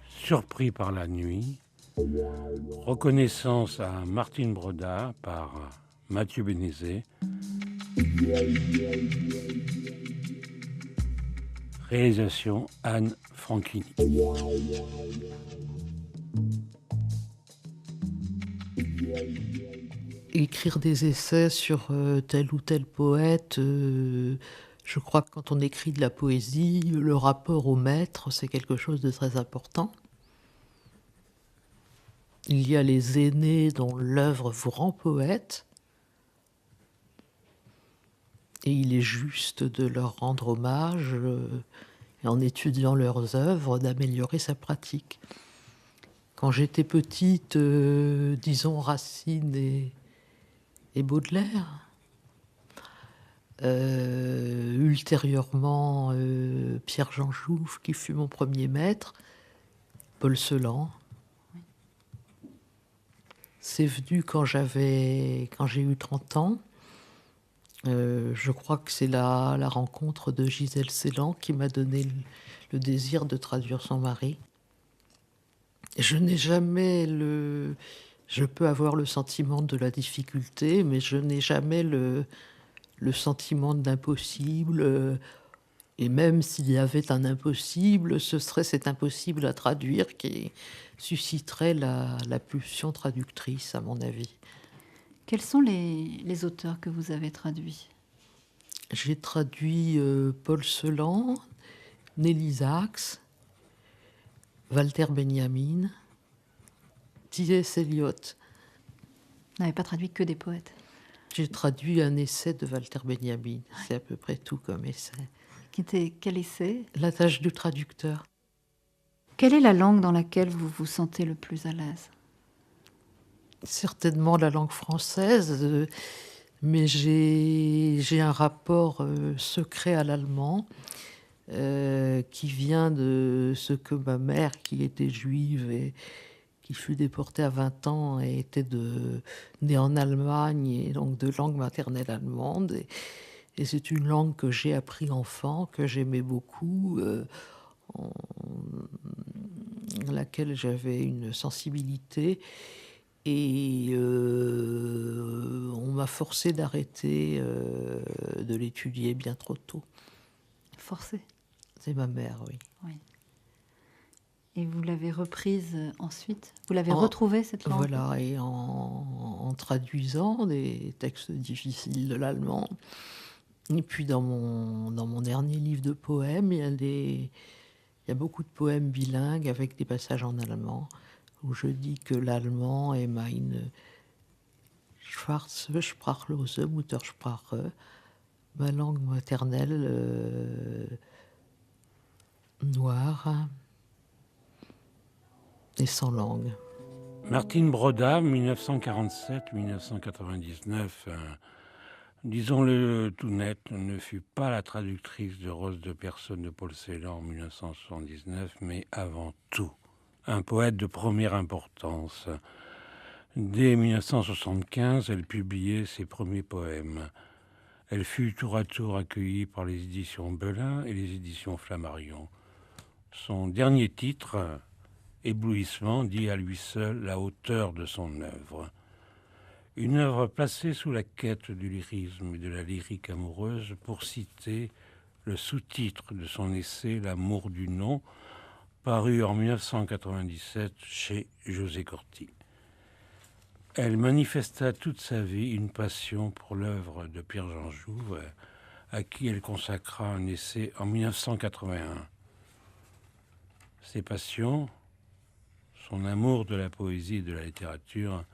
Surpris par la nuit, reconnaissance à Martine Broda par Mathieu Bénézet, réalisation Anne Franchini. Écrire des essais sur tel ou tel poète, je crois que quand on écrit de la poésie, le rapport au maître, c'est quelque chose de très important. Il y a les aînés dont l'œuvre vous rend poète, et il est juste de leur rendre hommage, et en étudiant leurs œuvres, d'améliorer sa pratique. Quand j'étais petite, disons Racine et Baudelaire. Ultérieurement, Pierre-Jean Jouve, qui fut mon premier maître, Paul Celan. C'est venu quand j'ai eu 30 ans. Je crois que c'est la rencontre de Gisèle Ceylan qui m'a donné le désir de traduire son mari. Je n'ai jamais Je peux avoir le sentiment de la difficulté, mais je n'ai jamais le sentiment de l'impossible. Et même s'il y avait un impossible, ce serait cet impossible à traduire qui susciterait la pulsion traductrice, à mon avis. Quels sont les auteurs que vous avez traduits ? J'ai traduit Paul Celan, Nelly Sachs, Walter Benjamin, T.S. Eliot. Vous n'avez pas traduit que des poètes ? J'ai traduit un essai de Walter Benjamin. C'est à peu près tout comme essai. Quel essai ? La tâche du traducteur. Quelle est la langue dans laquelle vous vous sentez le plus à l'aise ? Certainement la langue française, mais j'ai un rapport secret à l'allemand qui vient de ce que ma mère, qui était juive et qui fut déportée à 20 ans, et était née en Allemagne, et donc de langue maternelle allemande. Et c'est une langue que j'ai appris enfant, que j'aimais beaucoup, à laquelle j'avais une sensibilité. Et on m'a forcé d'arrêter de l'étudier bien trop tôt. Forcé ? C'est ma mère, oui. Oui. Et vous l'avez reprise ensuite ? Vous l'avez retrouvée, cette langue ? Voilà, et en traduisant des textes difficiles de l'allemand. Et puis dans mon dernier livre de poèmes, il y a beaucoup de poèmes bilingues avec des passages en allemand, où je dis que l'allemand est meine schwarze sprachlose Muttersprache, ma langue maternelle noire et sans langue. Martine Broda, 1947-1999, disons-le tout net, ne fut pas la traductrice de Rose de personne de Paul Celan en 1979, mais avant tout un poète de première importance. Dès 1975, elle publiait ses premiers poèmes. Elle fut tour à tour accueillie par les éditions Belin et les éditions Flammarion. Son dernier titre, Éblouissement, dit à lui seul la hauteur de son œuvre. Une œuvre placée sous la quête du lyrisme et de la lyrique amoureuse, pour citer le sous-titre de son essai L'amour du nom, paru en 1997 chez José Corti. Elle manifesta toute sa vie une passion pour l'œuvre de Pierre-Jean Jouve, à qui elle consacra un essai en 1981. Ses passions, son amour de la poésie et de la littérature,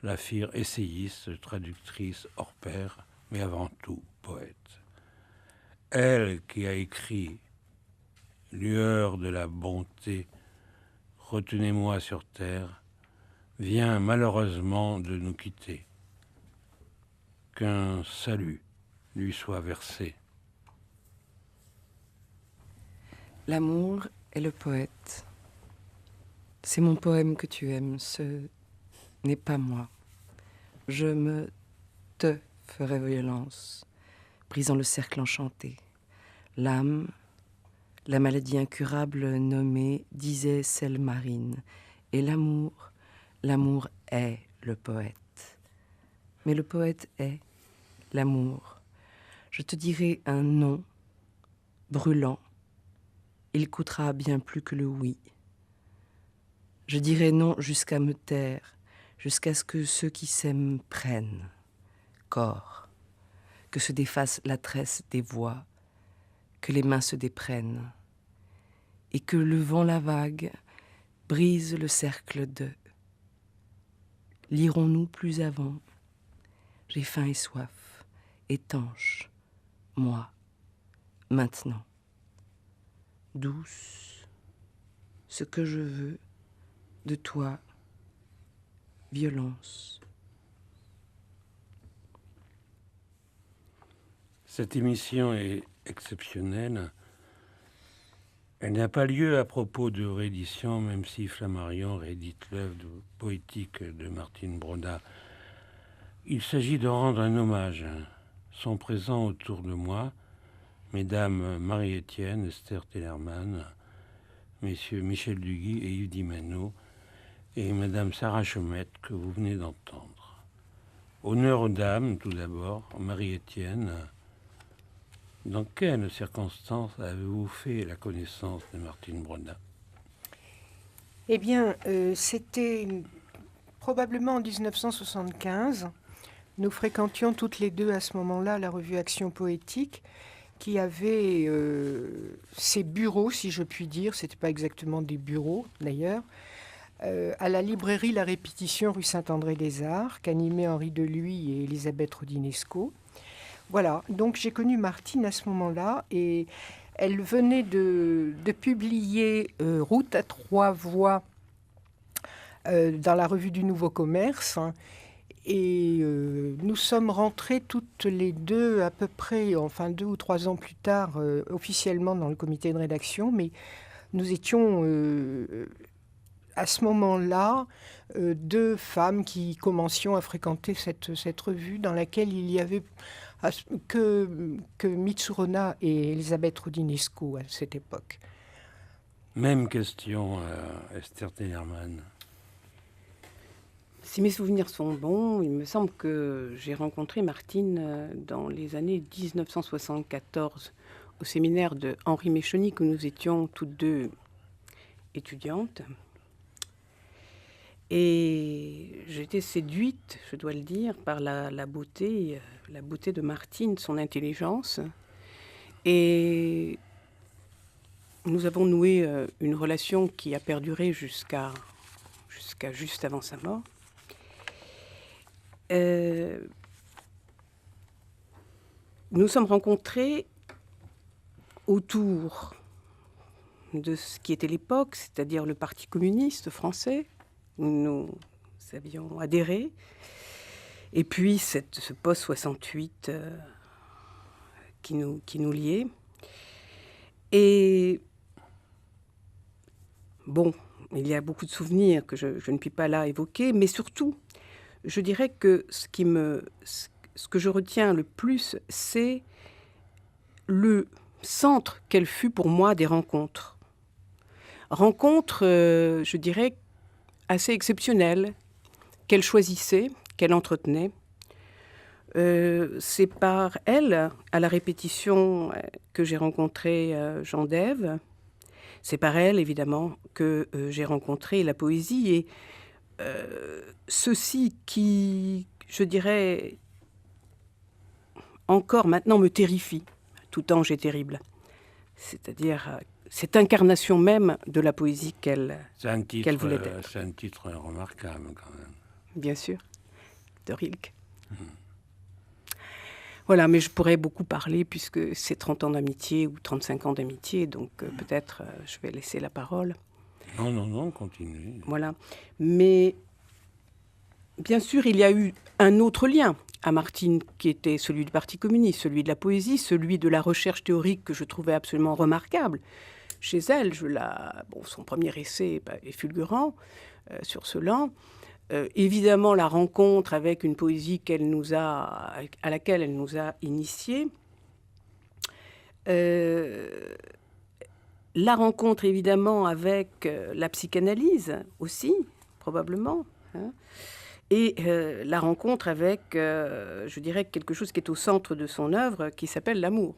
la firent essayiste, traductrice hors pair, mais avant tout poète. Elle qui a écrit « Lueur de la bonté, retenez-moi sur terre », vient malheureusement de nous quitter. Qu'un salut lui soit versé. L'amour est le poète. C'est mon poème que tu aimes, ce n'est pas moi. Je me te ferai violence, brisant le cercle enchanté. L'âme, la maladie incurable nommée, disait celle marine. Et l'amour, l'amour est le poète. Mais le poète est l'amour. Je te dirai un non brûlant. Il coûtera bien plus que le oui. Je dirai non jusqu'à me taire, jusqu'à ce que ceux qui s'aiment prennent corps, que se défasse la tresse des voix, que les mains se déprennent, et que le vent, la vague, brise le cercle de. Lirons-nous plus avant? J'ai faim et soif, étanche, moi, maintenant. Douce, ce que je veux de toi, violence. Cette émission est exceptionnelle. Elle n'a pas lieu à propos de réédition, même si Flammarion réédite l'œuvre poétique de Martine Broda. Il s'agit de rendre un hommage. Sont présents autour de moi Mesdames Marie-Étienne, Esther Tellerman, Messieurs Michel Duguy et Yves Dimano, et Madame Sarah Chaumette, que vous venez d'entendre. Honneur aux dames, tout d'abord. Marie-Étienne, dans quelles circonstances avez-vous fait la connaissance de Martine Broda? Eh bien, c'était probablement en 1975. Nous fréquentions toutes les deux à ce moment-là la revue Action Poétique, qui avait ses bureaux, si je puis dire, c'était pas exactement des bureaux d'ailleurs, à la librairie La Répétition, rue Saint-André-des-Arts, qu'animaient Henri Deluy et Elisabeth Rodinesco. Voilà, donc j'ai connu Martine à ce moment-là, et elle venait de publier Route à trois voies dans la revue du Nouveau Commerce, hein. Et nous sommes rentrés toutes les deux à peu près, enfin 2 ou 3 ans plus tard, officiellement dans le comité de rédaction, mais nous étions à ce moment-là 2 femmes qui commencions à fréquenter cette revue dans laquelle il y avait que Mitsurona et Elisabeth Rodinesco à cette époque. Même question, Esther Tellerman. Si mes souvenirs sont bons, il me semble que j'ai rencontré Martine dans les années 1974 au séminaire de Henri Mécheny, que nous étions toutes deux étudiantes. Et j'étais séduite, je dois le dire, par la beauté de Martine, son intelligence. Et nous avons noué une relation qui a perduré jusqu'à juste avant sa mort. Nous sommes rencontrés autour de ce qui était l'époque, c'est-à-dire le Parti communiste français, où nous avions adhéré, et puis ce post-68 qui nous liait. Et bon, il y a beaucoup de souvenirs que je ne puis pas là évoquer, mais surtout, je dirais que ce que je retiens le plus, c'est le centre qu'elle fut pour moi des rencontres. Rencontres, je dirais, assez exceptionnelles, qu'elle choisissait, qu'elle entretenait. C'est par elle, à la répétition, que j'ai rencontré Jean Dève. C'est par elle, évidemment, que j'ai rencontré la poésie. Et ceci qui, je dirais, encore maintenant me terrifie. Tout ange est terrible. C'est-à-dire cette incarnation même de la poésie qu'elle voulait être. C'est un titre remarquable, quand même. Bien sûr, de Rilke. Voilà, mais je pourrais beaucoup parler puisque c'est 30 ans d'amitié ou 35 ans d'amitié, donc peut-être je vais laisser la parole. Non, continue. Voilà. Mais bien sûr, il y a eu un autre lien à Martine qui était celui du Parti communiste, celui de la poésie, celui de la recherche théorique que je trouvais absolument remarquable. Chez elle, son premier essai est fulgurant sur ce lan. Évidemment, la rencontre avec une poésie à laquelle elle nous a initiés. La rencontre, évidemment, avec la psychanalyse aussi, probablement. Hein, et la rencontre avec, je dirais, quelque chose qui est au centre de son œuvre, qui s'appelle l'amour.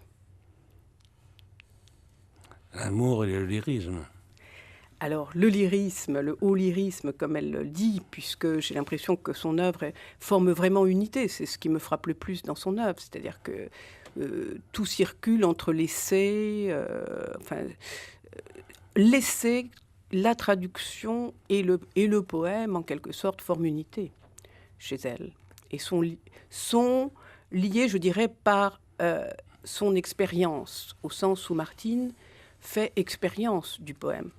L'amour et le lyrisme. Alors, le lyrisme, le haut lyrisme, comme elle le dit, puisque j'ai l'impression que son œuvre forme vraiment unité, c'est ce qui me frappe le plus dans son œuvre, c'est-à-dire que tout circule entre l'essai, l'essai, la traduction et le poème, en quelque sorte, forment unité chez elle. Et sont liés, je dirais, par son expérience, au sens où Martine fait expérience du poème.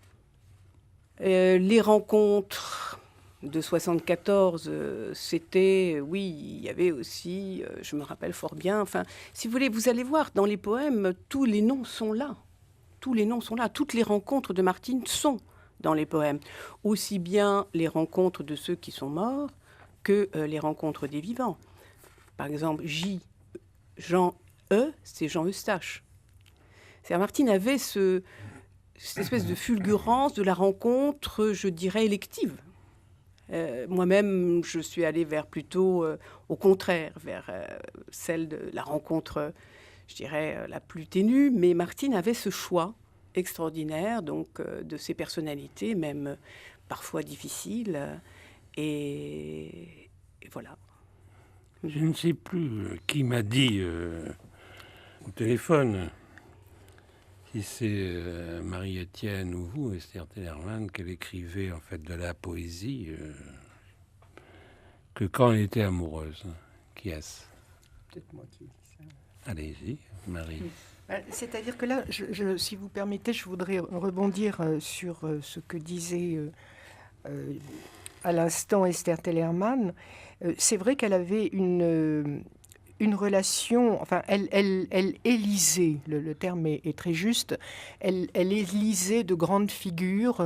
Les rencontres de 74, c'était, oui, il y avait aussi, je me rappelle fort bien, enfin, si vous voulez, vous allez voir, dans les poèmes, tous les noms sont là. Tous les noms sont là. Toutes les rencontres de Martine sont dans les poèmes. Aussi bien les rencontres de ceux qui sont morts que les rencontres des vivants. Par exemple, Jean E, c'est Jean Eustache. C'est-à-dire, Martine avait cette espèce de fulgurance de la rencontre, je dirais, élective. Moi-même, je suis allée vers plutôt, au contraire, vers celle de la rencontre, je dirais, la plus ténue. Mais Martine avait ce choix extraordinaire, donc, de ses personnalités, même parfois difficiles. Et voilà. Je ne sais plus qui m'a dit au téléphone, si c'est Marie-Étienne ou vous, Esther Tellerman, qu'elle écrivait en fait de la poésie que quand elle était amoureuse. Qui est-ce? Peut-être moi qui dis ça. Allez-y, Marie. C'est-à-dire que là, si vous permettez, je voudrais rebondir sur ce que disait à l'instant Esther Tellerman. C'est vrai qu'elle avait une relation, enfin, elle élisait, le terme est très juste, elle élisait de grandes figures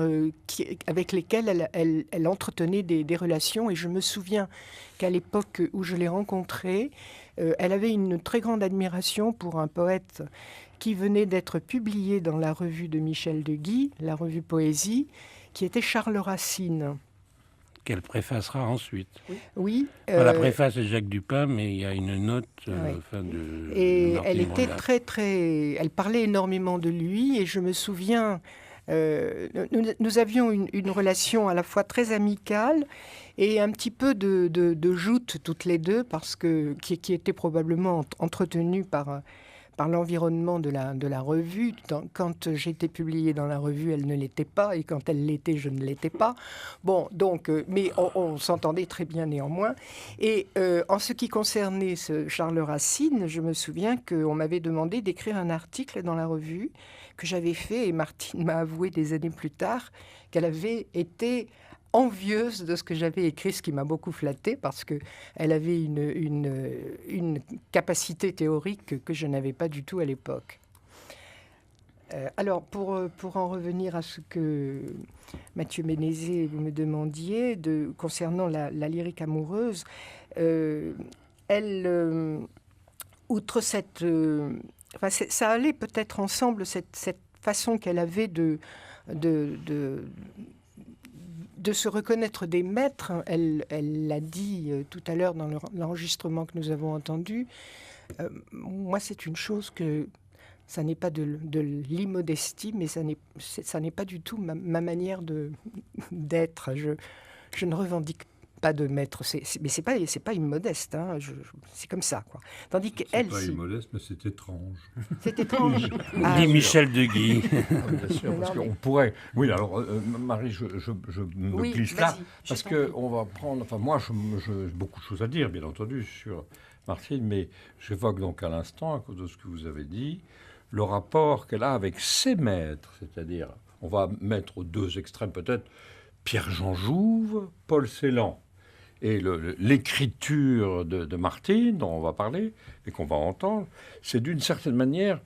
avec lesquelles elle entretenait des relations. Et je me souviens qu'à l'époque où je l'ai rencontrée, elle avait une très grande admiration pour un poète qui venait d'être publié dans la revue de Michel de Guy, la revue Poésie, qui était Charles Racine. Qu'elle préfacera ensuite. Oui. La préface est Jacques Dupin, mais il y a une note de. Et de elle était Brunat. très. Elle parlait énormément de lui, et je me souviens. Nous avions une relation à la fois très amicale et un petit peu de joute toutes les deux, parce que qui était probablement entretenue par l'environnement de la revue. Quand j'ai été publiée dans la revue, elle ne l'était pas, et quand elle l'était, je ne l'étais pas. Bon, donc, mais on s'entendait très bien néanmoins. Et en ce qui concernait ce Charles Racine, je me souviens qu'on m'avait demandé d'écrire un article dans la revue que j'avais fait, et Martine m'a avoué des années plus tard qu'elle avait été envieuse de ce que j'avais écrit, ce qui m'a beaucoup flattée, parce qu'elle avait une capacité théorique que je n'avais pas du tout à l'époque. Alors, pour en revenir à ce que Mathieu Ménézé, vous me demandiez, concernant la lyrique amoureuse, outre cette... ça allait peut-être ensemble, cette façon qu'elle avait de se reconnaître des maîtres. Elle l'a dit tout à l'heure dans l'enregistrement que nous avons entendu. Moi, c'est une chose que ça n'est pas de l'immodestie, mais ça n'est pas du tout ma manière d'être. Je ne revendique pas de maître, mais c'est pas immodeste, hein, c'est comme ça, quoi. Tandis qu'elle, c'est pas immodeste, mais c'est étrange. C'est étrange. Dit Michel de Guy. Bien sûr, parce qu'on pourrait. Oui, alors Marie, je me glisse là, parce que on va prendre. Enfin, moi, j'ai beaucoup de choses à dire, bien entendu, sur Martine, mais j'évoque donc à l'instant, à cause de ce que vous avez dit, le rapport qu'elle a avec ses maîtres, c'est-à-dire, on va mettre aux deux extrêmes peut-être Pierre-Jean Jouve, Paul Celan. Et l'écriture de Martine, dont on va parler et qu'on va entendre, c'est d'une certaine manière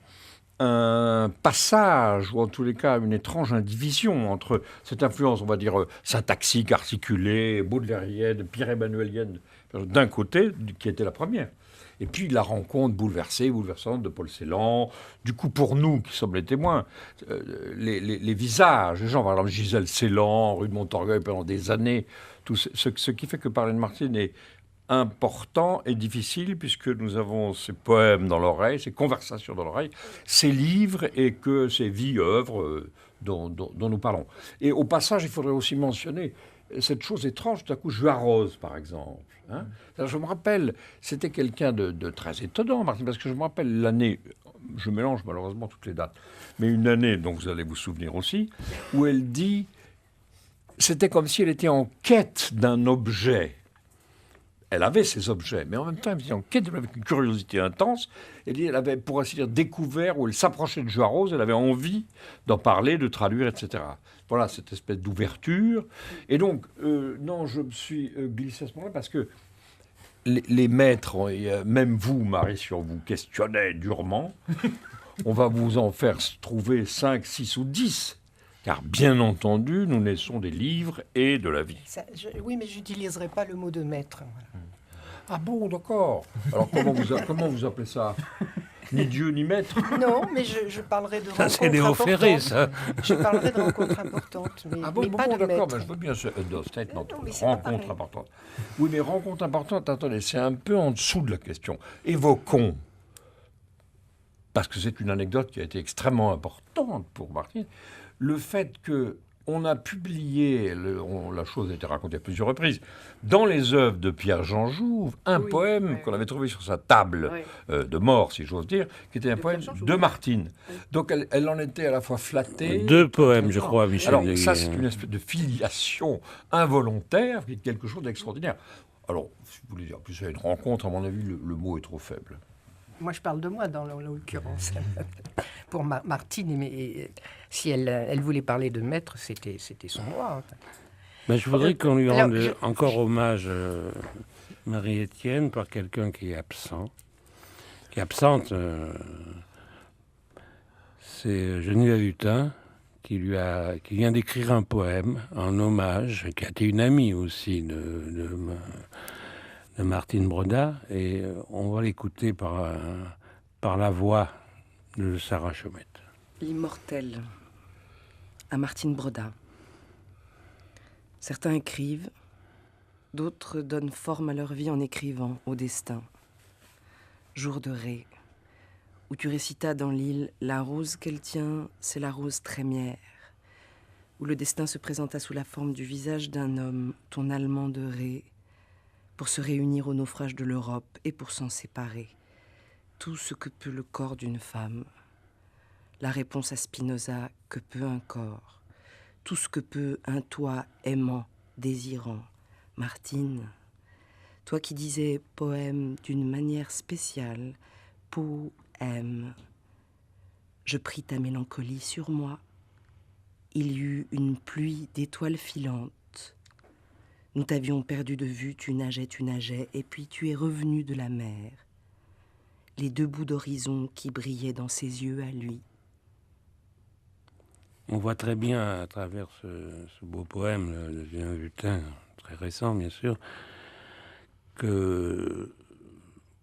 un passage, ou en tous les cas une étrange indivision entre cette influence, on va dire, syntaxique, articulée, baudelairienne, pierre-emmanuelienne, d'un côté, qui était la première, Et puis la rencontre bouleversante de Paul Celan. Du coup, pour nous qui sommes les témoins, les visages, les gens, par exemple Gisèle Celan, rue de Montorgueil pendant des années, tout ce qui fait que parler de Martine est important et difficile, puisque nous avons ces poèmes dans l'oreille, ces conversations dans l'oreille, ces livres et que ces vies-œuvres dont nous parlons. Et au passage, il faudrait aussi mentionner cette chose étrange, tout à coup, Jules Arrose, par exemple. Hein. Alors, je me rappelle, c'était quelqu'un de très étonnant, Martine, parce que je me rappelle l'année, je mélange malheureusement toutes les dates, mais une année, dont vous allez vous souvenir aussi, où elle dit, c'était comme si elle était en quête d'un objet. Elle avait ces objets, mais en même temps, elle était en quête, avec une curiosité intense. Elle avait, pour ainsi dire, découvert, où elle s'approchait de Jules Arrose, elle avait envie d'en parler, de traduire, etc. Voilà, cette espèce d'ouverture. Et donc, non, je me suis glissé à ce moment-là parce que les maîtres, même vous, Marie, si on vous questionnait durement, on va vous en faire trouver 5, 6 ou 10. Car, bien entendu, nous naissons des livres et de la vie. Oui, mais je n'utiliserai pas le mot de maître. Voilà. Ah bon, d'accord. Alors, comment vous appelez ça? Ni Dieu, ni maître? Non, mais je parlerai de rencontres importantes. C'est Léo Ferré, ça. Je parlerai de rencontres importantes, mais, bon, pas de d'accord, maître. Je veux bien ce statement. Non, mais Rencontre importante. Oui, mais rencontre importante, attendez, c'est un peu en dessous de la question. Évoquons, parce que c'est une anecdote qui a été extrêmement importante pour Martine, le fait qu'on a publié, la chose a été racontée à plusieurs reprises, dans les œuvres de Pierre-Jean Jouve, un poème qu'on avait trouvé sur sa table de mort, si j'ose dire, qui était un poème de Martine. Donc elle en était à la fois flattée... 2 poèmes, je crois, Michel. Alors ça, c'est une espèce de filiation involontaire qui est quelque chose d'extraordinaire. Alors, si vous voulez dire, en plus, c'est une rencontre, à mon avis, le mot est trop faible. Moi, je parle de moi, dans l'occurrence. Pour Martine, mais si elle voulait parler de maître, c'était son droit. Ben, je voudrais qu'on lui rende encore hommage, Marie-Étienne, par quelqu'un qui est absent. Qui est absente. C'est Geneviève Hutin, qui vient d'écrire un poème en hommage, qui a été une amie aussi de Martine Broda, et on va l'écouter par la voix de Sarah Chaumette. L'immortel, à Martine Broda. Certains écrivent, d'autres donnent forme à leur vie en écrivant, au destin. Jour de ré, où tu récitas dans l'île, la rose qu'elle tient, c'est la rose trémière, où le destin se présenta sous la forme du visage d'un homme, ton allemand de ré, pour se réunir au naufrage de l'Europe et pour s'en séparer. Tout ce que peut le corps d'une femme. La réponse à Spinoza, que peut un corps. Tout ce que peut un toi aimant, désirant. Martine, toi qui disais poème d'une manière spéciale, poème. Je pris ta mélancolie sur moi. Il y eut une pluie d'étoiles filantes. Nous t'avions perdu de vue, tu nageais, et puis tu es revenu de la mer. Les 2 bouts d'horizon qui brillaient dans ses yeux à lui. On voit très bien à travers ce beau poème de Geneviève Hutin, très récent bien sûr, que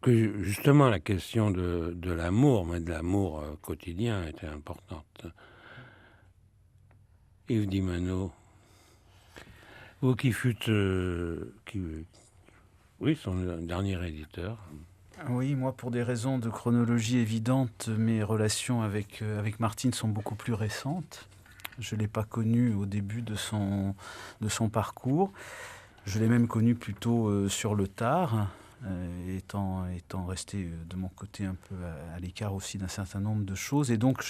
justement la question de l'amour, mais de l'amour quotidien, était importante. Yves Dimano, vous qui fûtes son dernier éditeur. Oui, moi, pour des raisons de chronologie évidente, mes relations avec Martine sont beaucoup plus récentes. Je ne l'ai pas connue au début de son parcours. Je l'ai même connue plutôt sur le tard, étant resté de mon côté un peu à l'écart aussi d'un certain nombre de choses. Et donc,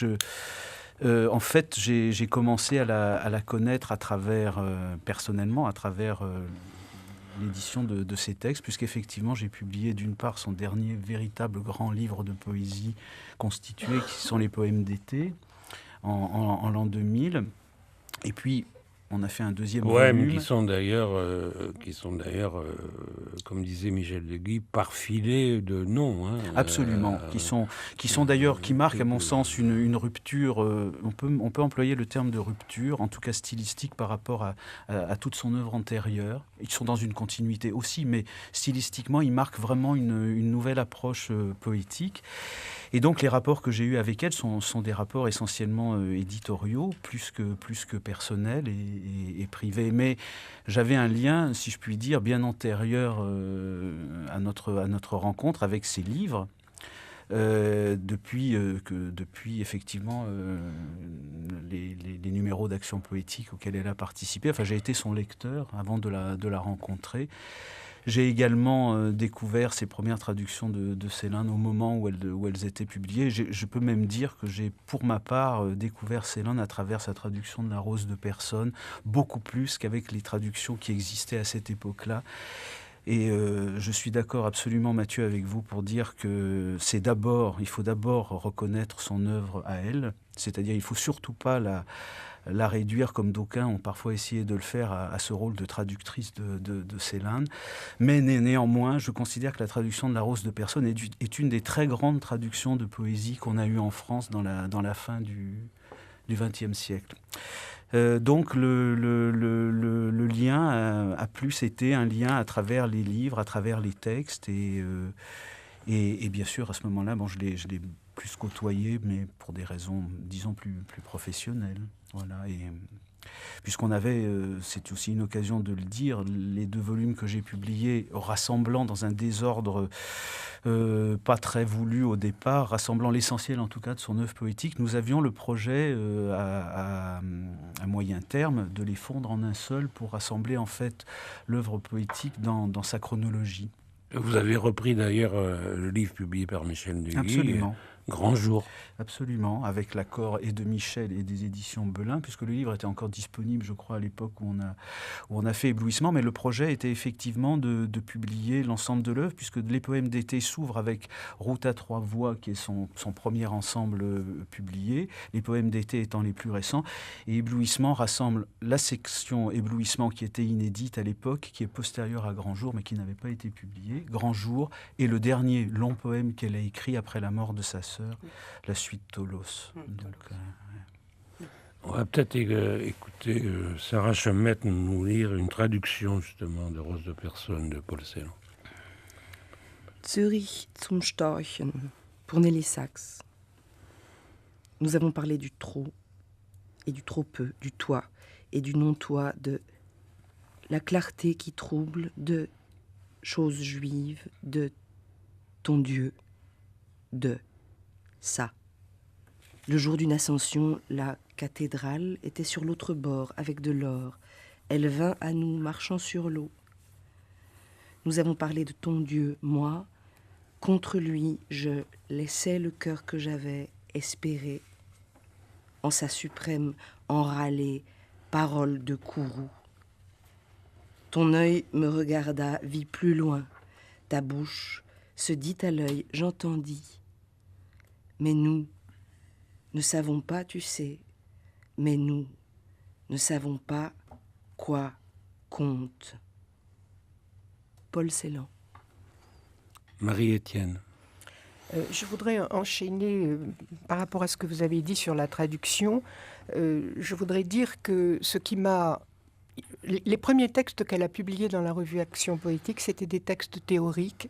en fait, j'ai commencé à la connaître personnellement, à travers l'édition de ses textes, puisqu'effectivement, j'ai publié d'une part son dernier véritable grand livre de poésie constitué, qui sont les poèmes d'été, en l'an 2000. Et puis, On a fait un deuxième ouais, volume. Mais qui sont d'ailleurs, comme disait Michel Deguy, parfilés de noms. Hein, Absolument, qui sont d'ailleurs, qui marquent à mon sens une rupture, on peut employer le terme de rupture, en tout cas stylistique par rapport à toute son œuvre antérieure. Ils sont dans une continuité aussi, mais stylistiquement, ils marquent vraiment une nouvelle approche poétique. Et donc les rapports que j'ai eus avec elle sont des rapports essentiellement éditoriaux, plus que personnels et privés. Mais j'avais un lien, si je puis dire, bien antérieur à notre rencontre avec ses livres. Depuis effectivement les numéros d'Action Poétique auxquels elle a participé. Enfin, j'ai été son lecteur avant de la rencontrer. J'ai également découvert ses premières traductions de Céline au moment où elles étaient publiées. Je peux même dire que j'ai, pour ma part, découvert Céline à travers sa traduction de La Rose de Personne, beaucoup plus qu'avec les traductions qui existaient à cette époque-là. Et je suis d'accord absolument, Mathieu, avec vous pour dire que il faut d'abord reconnaître son œuvre à elle, c'est-à-dire il ne faut surtout pas la réduire, comme d'aucuns ont parfois essayé de le faire, à ce rôle de traductrice de Céline. Mais néanmoins, je considère que la traduction de La Rose de Personne est une des très grandes traductions de poésie qu'on a eues en France dans la fin du XXe siècle. Donc le lien a plus été un lien à travers les livres, à travers les textes, et bien sûr, à ce moment-là, je l'ai plus côtoyé, mais pour des raisons, disons, plus professionnelles. Voilà, et puisqu'on avait, c'est aussi une occasion de le dire, les 2 volumes que j'ai publiés, rassemblant dans un désordre pas très voulu au départ, rassemblant l'essentiel en tout cas de son œuvre poétique, nous avions le projet à moyen terme de les fondre en un seul pour rassembler en fait l'œuvre poétique dans sa chronologie. Vous avez repris d'ailleurs le livre publié par Michel Deguy. Absolument. Grand jour. Absolument, avec l'accord et de Michel et des éditions Belin, puisque le livre était encore disponible, je crois, à l'époque où on a fait Éblouissement, mais le projet était effectivement de publier l'ensemble de l'œuvre, puisque les poèmes d'été s'ouvrent avec Route à 3 voix, qui est son premier ensemble publié, les poèmes d'été étant les plus récents, et Éblouissement rassemble la section Éblouissement qui était inédite à l'époque, qui est postérieure à Grand Jour, mais qui n'avait pas été publiée, Grand Jour, et le dernier long poème qu'elle a écrit après la mort de sa sœur, la suite Tolos. Donc, on va peut-être écouter Sarah Chemet nous lire une traduction justement de Rose de Personne de Paul Celan. Zürich zum Storchen, pour Nelly Sachs. Nous avons parlé du trop et du trop peu, du toi et du non-toi, de la clarté qui trouble, de choses juives, de ton Dieu, de ça. Le jour d'une ascension, la cathédrale était sur l'autre bord avec de l'or. Elle vint à nous marchant sur l'eau. Nous avons parlé de ton Dieu, moi. Contre lui, je laissais le cœur que j'avais espéré en sa suprême enrâlée parole de courroux. Ton œil me regarda, vit plus loin. Ta bouche se dit à l'œil, j'entendis. Mais nous ne savons pas, tu sais, mais nous ne savons pas quoi compte. Paul Celan. Marie-Étienne. Je voudrais enchaîner par rapport à ce que vous avez dit sur la traduction. Je voudrais dire que ce qui m'a... Les premiers textes qu'elle a publiés dans la revue Action Poétique, c'était des textes théoriques.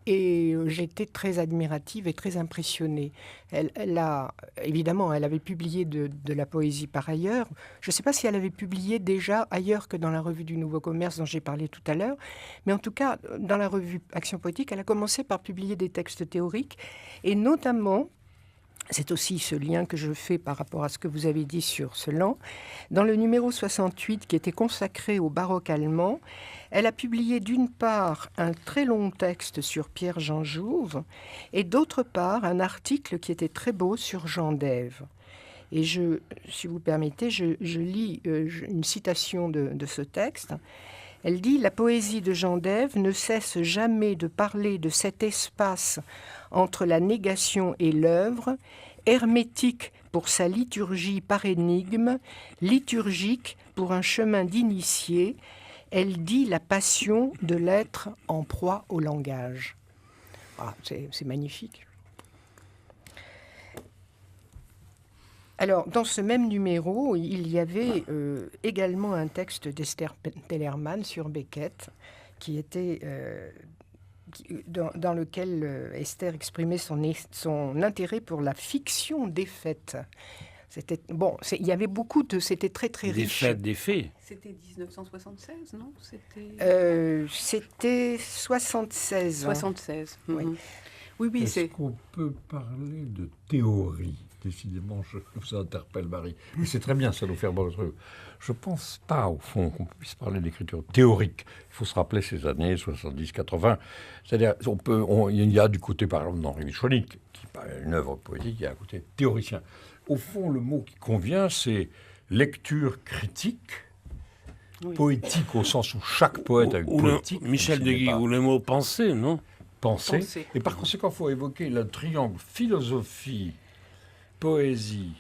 Et j'étais très admirative et très impressionnée. Elle avait publié de la poésie par ailleurs. Je ne sais pas si elle avait publié déjà ailleurs que dans la revue du Nouveau Commerce dont j'ai parlé tout à l'heure. Mais en tout cas, dans la revue Action Poétique, elle a commencé par publier des textes théoriques. Et notamment, c'est aussi ce lien que je fais par rapport à ce que vous avez dit sur Celan. Dans le numéro 68, qui était consacré au baroque allemand, elle a publié d'une part un très long texte sur Pierre-Jean Jouve et d'autre part un article qui était très beau sur Jean d'Ève. Et si vous permettez, je lis une citation de ce texte. Elle dit « La poésie de Jean d'Ève ne cesse jamais de parler de cet espace entre la négation et l'œuvre, hermétique pour sa liturgie par énigme, liturgique pour un chemin d'initié, elle dit la passion de l'être en proie au langage. Ah, c'est magnifique. Alors, dans ce même numéro, il y avait également un texte d'Esther Tellerman sur Beckett, qui était, dans lequel Esther exprimait son intérêt pour la fiction des faits. C'était bon, il y avait beaucoup de, c'était très riche. Des faits, des faits. C'était 1976, non? C'était 76. 76. Oui. Oui, Est-ce qu'on peut parler de théorie? Décidément, je vous interpelle, Marie. Et c'est très bien, ça nous fait rebondir. Je ne pense pas, au fond, qu'on puisse parler d'écriture théorique. Il faut se rappeler ces années 70-80. C'est-à-dire, il y a du côté, par exemple, d'Henri Michonic, qui est une œuvre poétique, il y a un côté théoricien. Au fond, le mot qui convient, c'est lecture critique, poétique au sens où chaque poète a une poétique. Michel Deguy, ou le mot pensée, non? Pensée. Et par conséquent, il faut évoquer le triangle philosophie, poésie,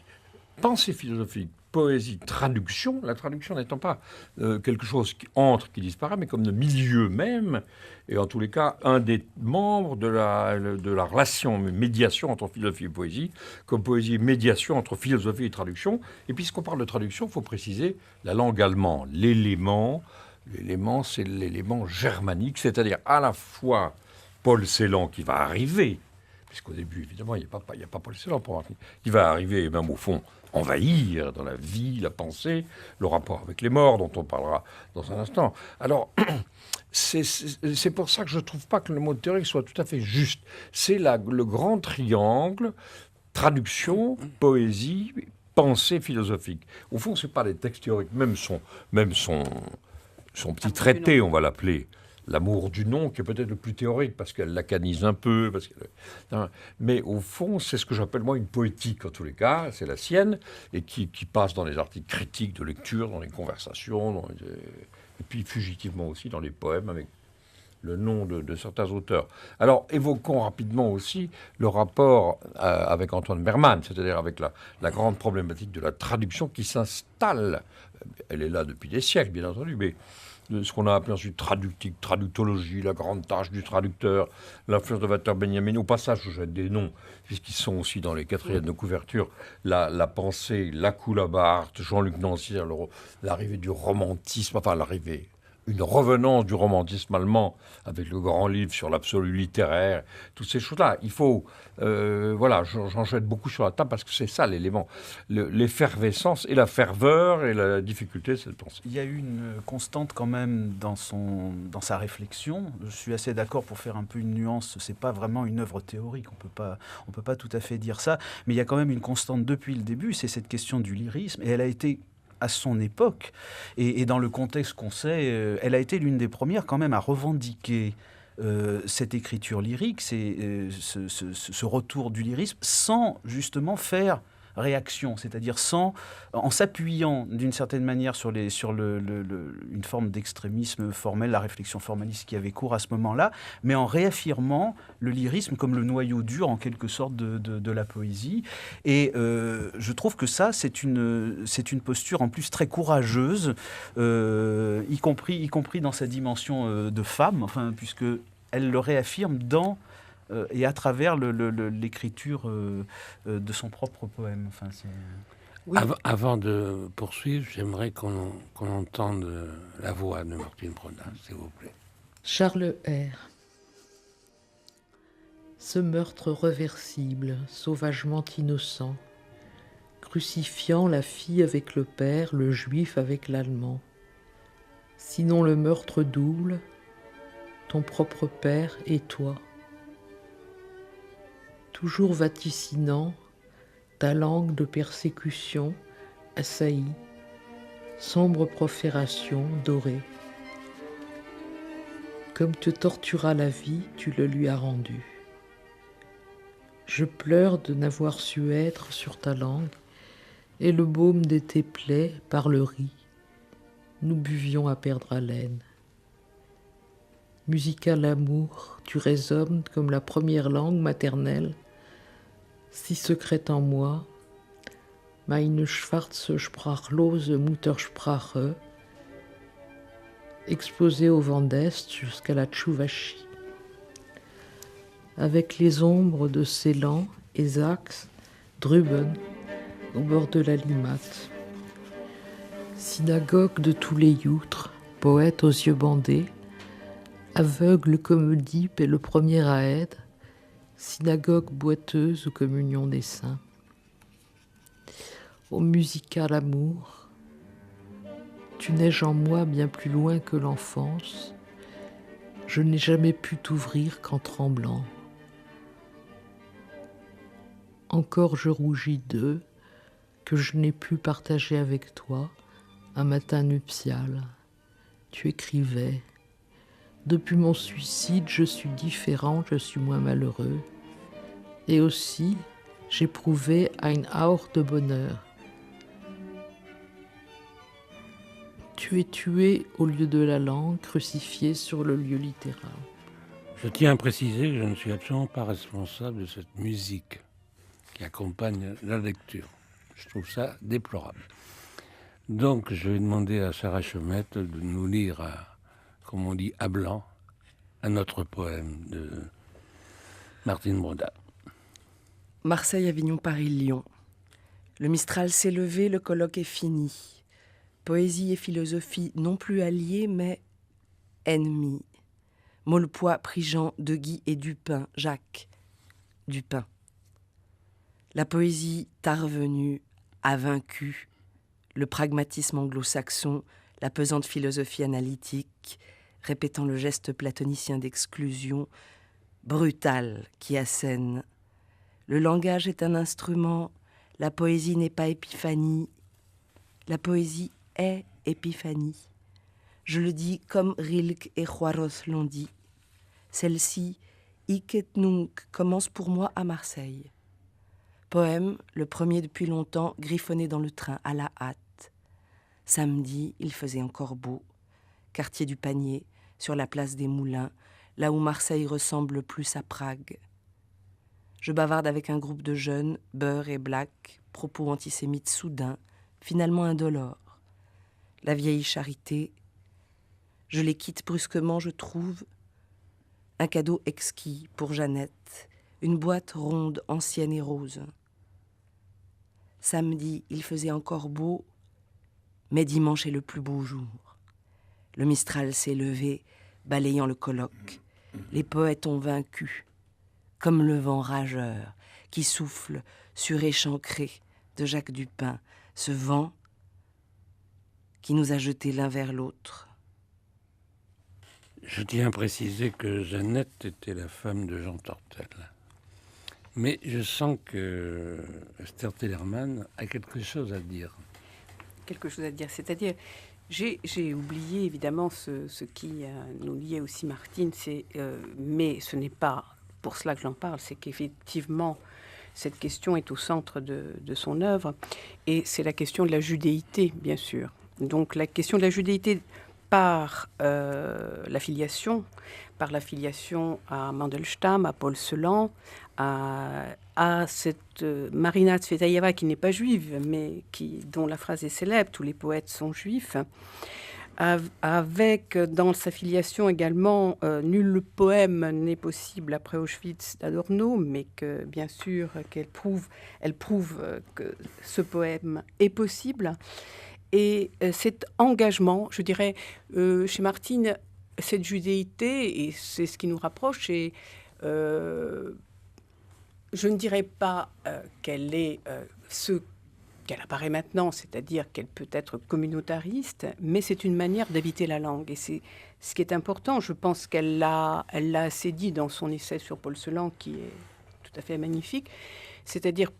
pensée philosophique, poésie, traduction. La traduction n'étant pas quelque chose qui entre, qui disparaît, mais comme le milieu même, et en tous les cas, un des membres de la relation, médiation entre philosophie et poésie, comme poésie, médiation entre philosophie et traduction. Et puisqu'on parle de traduction, il faut préciser la langue allemande. L'élément, c'est l'élément germanique, c'est-à-dire à la fois Paul Celan qui va arriver, puisqu'au début, évidemment, il n'y a pas Paul Celan pour Martin. Il va arriver, même au fond, envahir dans la vie, la pensée, le rapport avec les morts, dont on parlera dans un instant. Alors, c'est pour ça que je ne trouve pas que le mot théorique soit tout à fait juste. C'est le grand triangle, traduction, poésie, pensée philosophique. Au fond, ce n'est pas des textes théoriques, même son petit traité, on va l'appeler, L'amour du nom, qui est peut-être le plus théorique, parce qu'elle lacanise un peu. Mais au fond, c'est ce que j'appelle, moi, une poétique, en tous les cas. C'est la sienne, et qui passe dans les articles critiques de lecture, dans les conversations, et puis fugitivement aussi dans les poèmes, avec le nom de certains auteurs. Alors, évoquons rapidement aussi le rapport avec Antoine Berman, c'est-à-dire avec la grande problématique de la traduction qui s'installe. Elle est là depuis des siècles, bien entendu, mais ce qu'on a appelé ensuite traductique, traductologie, la grande tâche du traducteur, l'influence de Walter Benjamin. Au passage, je jette des noms, puisqu'ils sont aussi dans les quatrièmes de couverture. La pensée, la Coulabart, Jean-Luc Nancy, l'arrivée du romantisme, enfin l'arrivée, une revenance du romantisme allemand avec le grand livre sur l'absolu littéraire, toutes ces choses-là. Il faut, j'en jette beaucoup sur la table parce que c'est ça l'élément, l'effervescence et la ferveur et la difficulté, c'est de penser. Il y a eu une constante quand même dans sa réflexion. Je suis assez d'accord pour faire un peu une nuance. C'est pas vraiment une œuvre théorique. On peut pas tout à fait dire ça. Mais il y a quand même une constante depuis le début. C'est cette question du lyrisme. Et elle a été à son époque, et dans le contexte qu'on sait, elle a été l'une des premières quand même à revendiquer cette écriture lyrique, ce retour du lyrisme, sans justement faire réaction, c'est-à-dire en s'appuyant d'une certaine manière sur une forme d'extrémisme formel, la réflexion formaliste qui avait cours à ce moment-là, mais en réaffirmant le lyrisme comme le noyau dur en quelque sorte de la poésie. Et je trouve que ça, c'est une posture en plus très courageuse, y compris dans sa dimension de femme, enfin, puisque elle le réaffirme dans et à travers l'écriture de son propre poème. Enfin, oui. Avant de poursuivre, j'aimerais qu'on entende la voix de Martine Brodin, s'il vous plaît. Charles R. Ce meurtre reversible, sauvagement innocent, crucifiant la fille avec le père, le juif avec l'allemand. Sinon le meurtre double, ton propre père et toi. Toujours vaticinant, ta langue de persécution assaillie, sombre profération dorée. Comme te tortura la vie, tu le lui as rendu. Je pleure de n'avoir su être sur ta langue, et le baume de tes plaies par le riz. Nous buvions à perdre haleine. Musical amour, tu résonnes comme la première langue maternelle, si secrète en moi. Meine schwarze sprachlose Muttersprache, exposée au vent d'Est jusqu'à la Tchouvachie. Avec les ombres de Ceylan et Saxe, Drüben, au bord de la Limate. Synagogue de tous les youtres, poète aux yeux bandés, aveugle comme Oedipe et le premier Aède, synagogue boiteuse aux communions des saints. Ô musical amour, tu neiges en moi bien plus loin que l'enfance, je n'ai jamais pu t'ouvrir qu'en tremblant. Encore je rougis d'eux, que je n'ai pu partager avec toi un matin nuptial. Tu écrivais, depuis mon suicide, je suis différent, je suis moins malheureux. Et aussi, j'éprouvais ein Hauch de bonheur. Tu es tué au lieu de la langue, crucifié sur le lieu littéral. Je tiens à préciser que je ne suis absolument pas responsable de cette musique qui accompagne la lecture. Je trouve ça déplorable. Donc, je vais demander à Sarah Chemette de nous lire, comme on dit, à blanc, un autre poème de Martine Broda. Marseille, Avignon, Paris, Lyon. Le Mistral s'est levé, le colloque est fini. Poésie et philosophie non plus alliées, mais ennemies. Maulepoix, Prigent, De Guy et Dupin, Jacques. Dupin. La poésie tard venue a vaincu le pragmatisme anglo-saxon, la pesante philosophie analytique, répétant le geste platonicien d'exclusion, brutal qui assène. Le langage est un instrument, la poésie n'est pas épiphanie, la poésie est épiphanie. Je le dis comme Rilke et Juarez l'ont dit. Celle-ci, Hic et Nunc, commence pour moi à Marseille. Poème, le premier depuis longtemps, griffonné dans le train, à la hâte. Samedi, il faisait encore beau. Quartier du Panier, sur la place des Moulins, là où Marseille ressemble plus à Prague. Je bavarde avec un groupe de jeunes, beurre et black, propos antisémites soudains, finalement indolores. La vieille charité, je les quitte brusquement, je trouve un cadeau exquis pour Jeannette, une boîte ronde, ancienne et rose. Samedi, il faisait encore beau, mais dimanche est le plus beau jour. Le Mistral s'est levé, balayant le colloque. Les poètes ont vaincu, comme le vent rageur qui souffle suréchancré de Jacques Dupin, ce vent qui nous a jetés l'un vers l'autre. Je tiens à préciser que Jeannette était la femme de Jean Tortel. Mais je sens que Esther Tellerman a quelque chose à dire. Quelque chose à dire, c'est-à-dire, j'ai oublié évidemment ce qui nous liait aussi Martine, mais ce n'est pas pour cela que j'en parle, c'est qu'effectivement, cette question est au centre de son œuvre, et c'est la question de la judéité, bien sûr. Donc la question de la judéité par l'affiliation à Mandelstam, à Paul Celan, à cette Marina Tsvetaeva qui n'est pas juive, mais dont la phrase est célèbre, tous les poètes sont juifs, avec dans sa filiation également nul poème n'est possible après Auschwitz d'Adorno, mais que bien sûr elle prouve que ce poème est possible. Et cet engagement, je dirais, chez Martine, cette judéité, et c'est ce qui nous rapproche, et je ne dirais pas qu'elle est ce qu'elle apparaît maintenant, c'est-à-dire qu'elle peut être communautariste, mais c'est une manière d'habiter la langue. Et c'est ce qui est important. Je pense qu'elle l'a assez dit dans son essai sur Paul Celan, qui est tout à fait magnifique. C'est-à-dire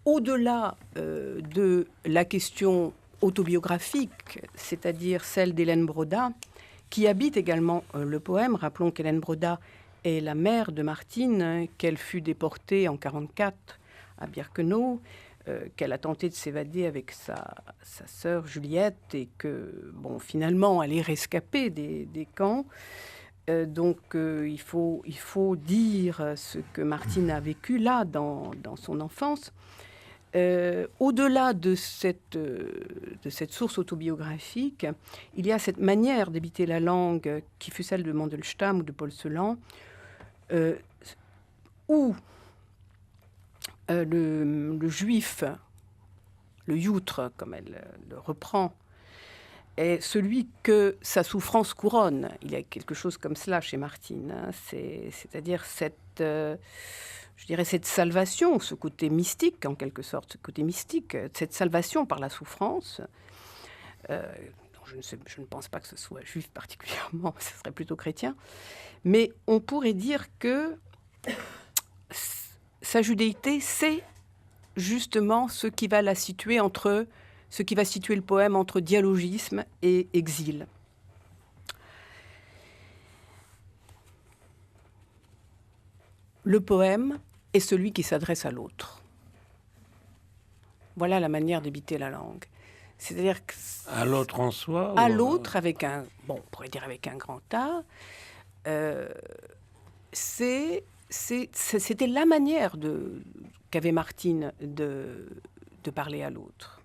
au-delà de la question autobiographique, c'est-à-dire celle d'Hélène Broda, qui habite également le poème. Rappelons qu'Hélène Broda est la mère de Martine, qu'elle fut déportée en 1944 à Birkenau, qu'elle a tenté de s'évader avec sa sœur Juliette et que, bon, finalement, elle est rescapée des camps. Donc, il faut dire ce que Martine a vécu là, dans son enfance. Au-delà de cette source autobiographique, il y a cette manière d'habiter la langue qui fut celle de Mandelstam ou de Paul Celan, où le juif, le youtre, comme elle le reprend, est celui que sa souffrance couronne. Il y a quelque chose comme cela chez Martine, hein. C'est-à-dire cette salvation, ce côté mystique, en quelque sorte, ce côté mystique, cette salvation par la souffrance. Je ne pense pas que ce soit juif particulièrement, ce serait plutôt chrétien. Mais on pourrait dire que sa judéité, c'est justement ce qui va situer le poème entre dialogisme et exil. Le poème est celui qui s'adresse à l'autre. Voilà la manière d'habiter la langue. C'est-à-dire que à l'autre en soi. À l'autre avec on pourrait dire avec un grand A. C'était la manière qu'avait Martine de parler à l'autre.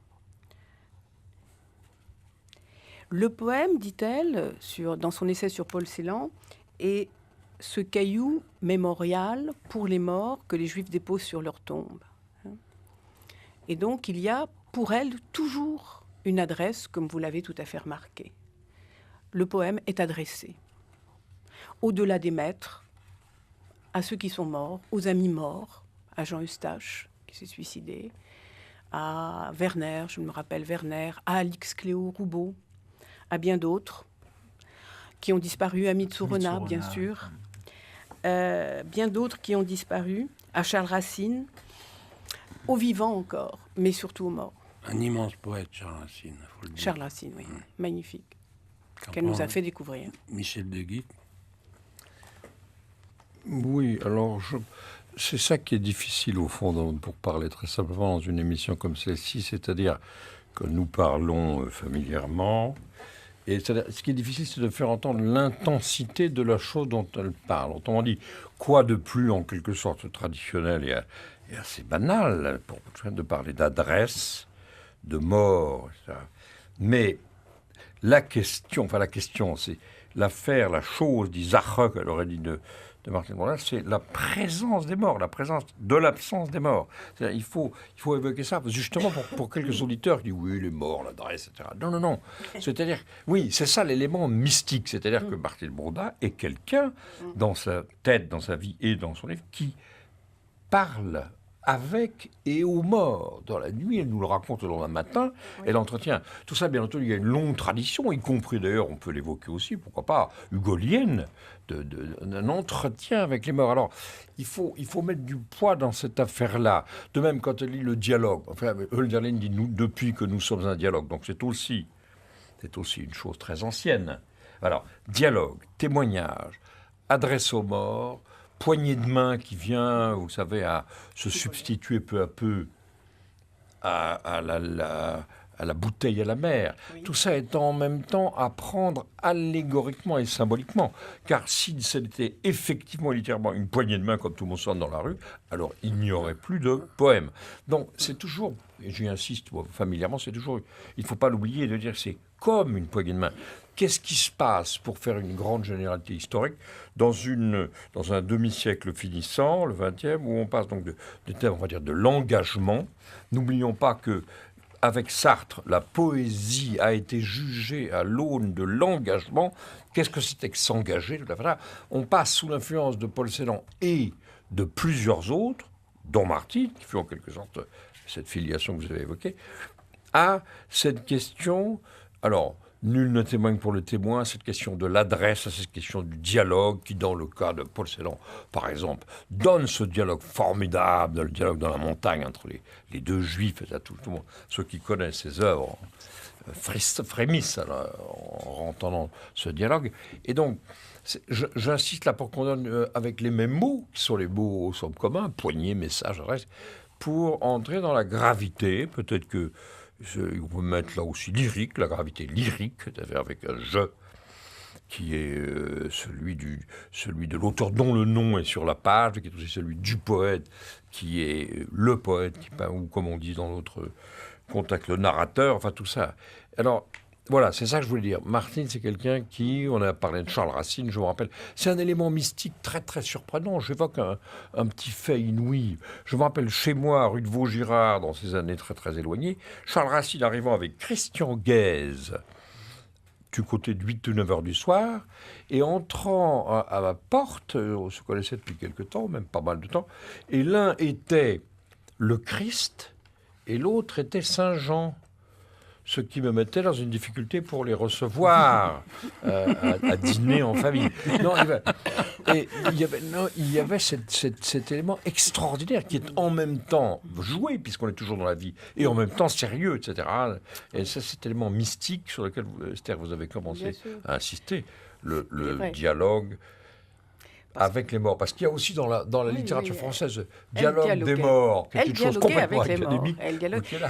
Le poème, dit-elle, dans son essai sur Paul Celan, est ce caillou mémorial pour les morts que les Juifs déposent sur leur tombe. Et donc, il y a pour elle toujours une adresse, comme vous l'avez tout à fait remarqué. Le poème est adressé, au-delà des maîtres, à ceux qui sont morts, aux amis morts, à Jean Eustache, qui s'est suicidé, à Werner, je me rappelle Werner, à Alix Cléo Roubaud, à bien d'autres qui ont disparu, à Mitsourona, bien sûr, bien d'autres qui ont disparu, à Charles Racine, aux vivants encore, mais surtout aux morts. Un immense poète, Charles Racine, faut le dire. Charles Racine, oui, magnifique, qu'elle nous a fait découvrir. Michel de Guy. Oui, alors c'est ça qui est difficile au fond pour parler très simplement dans une émission comme celle-ci, c'est-à-dire que nous parlons familièrement. Et ce qui est difficile, c'est de faire entendre l'intensité de la chose dont elle parle. Autrement dit, quoi de plus, en quelque sorte, traditionnel et assez banal, pour de parler d'adresse, de mort, etc. Mais la question, c'est l'affaire, la chose, dit Zache, qu'elle aurait dit de Martine Brondin, c'est la présence des morts, la présence de l'absence des morts. Il faut évoquer ça, justement pour quelques auditeurs qui disent oui, les morts, l'adresse, etc. Non. C'est-à-dire, oui, c'est ça l'élément mystique. C'est-à-dire que Martine Brondin est quelqu'un, dans sa tête, dans sa vie et dans son livre, qui parle avec et aux morts. Dans la nuit, elle nous le raconte le lendemain matin, elle entretient. Tout ça, bien entendu, il y a une longue tradition, y compris d'ailleurs, on peut l'évoquer aussi, pourquoi pas, hugolienne, d'un entretien avec les morts. Alors, il faut mettre du poids dans cette affaire-là. De même, quand elle lit le dialogue, enfin, Hölderlin dit « nous, depuis que nous sommes un dialogue », donc c'est aussi une chose très ancienne. Alors, dialogue, témoignage, adresse aux morts, poignée de main qui vient, vous savez, à se substituer peu à peu à la bouteille à la mer. Oui. Tout ça est en même temps à prendre allégoriquement et symboliquement. Car si c'était effectivement, littéralement, une poignée de main comme tout le monde sonne dans la rue, alors il n'y aurait plus de poème. Donc c'est toujours, et j'y insiste familièrement, c'est toujours, il ne faut pas l'oublier de dire que c'est comme une poignée de main. Qu'est-ce qui se passe, pour faire une grande généralité historique, dans un demi-siècle finissant, le XXe, où on passe donc de thèmes, on va dire, de l'engagement. N'oublions pas que avec Sartre, la poésie a été jugée à l'aune de l'engagement. Qu'est-ce que c'était que s'engager? On passe sous l'influence de Paul Celan et de plusieurs autres, dont Martine, qui fait en quelque sorte cette filiation que vous avez évoquée, à cette question. Alors, nul ne témoigne pour le témoin, cette question de l'adresse, cette question du dialogue, qui dans le cas de Paul Celan, par exemple, donne ce dialogue formidable, le dialogue dans la montagne entre les deux juifs, et tout le monde, ceux qui connaissent ses œuvres frémissent en entendant ce dialogue. Et donc, j'insiste là pour qu'on donne avec les mêmes mots, qui sont les mots au somme commun, poignée, message, adresse, pour entrer dans la gravité. Peut-être que on peut mettre là aussi lyrique, la gravité lyrique, c'est-à-dire avec un « je » qui est celui de l'auteur dont le nom est sur la page, qui est aussi celui du poète, qui est le poète, ou comme on dit dans l'autre contexte, le narrateur, enfin tout ça. Alors, voilà, c'est ça que je voulais dire. Martine, c'est quelqu'un qui, on a parlé de Charles Racine, je me rappelle, c'est un élément mystique très très surprenant. J'évoque un petit fait inouï. Je me rappelle chez moi, rue de Vaugirard, dans ces années très très éloignées, Charles Racine arrivant avec Christian Guèze, du côté de 8 ou 9 heures du soir, et entrant à ma porte, on se connaissait depuis quelque temps, même pas mal de temps, et l'un était le Christ, et l'autre était Saint Jean. Ce qui me mettait dans une difficulté pour les recevoir à dîner en famille. Non, il y avait cet élément extraordinaire qui est en même temps joué, puisqu'on est toujours dans la vie, et en même temps sérieux, etc. Et c'est cet élément mystique sur lequel, Esther, vous avez commencé à insister, le dialogue avec les morts. Parce qu'il y a aussi dans la littérature française dialogue des morts, qui est une chose complètement académique.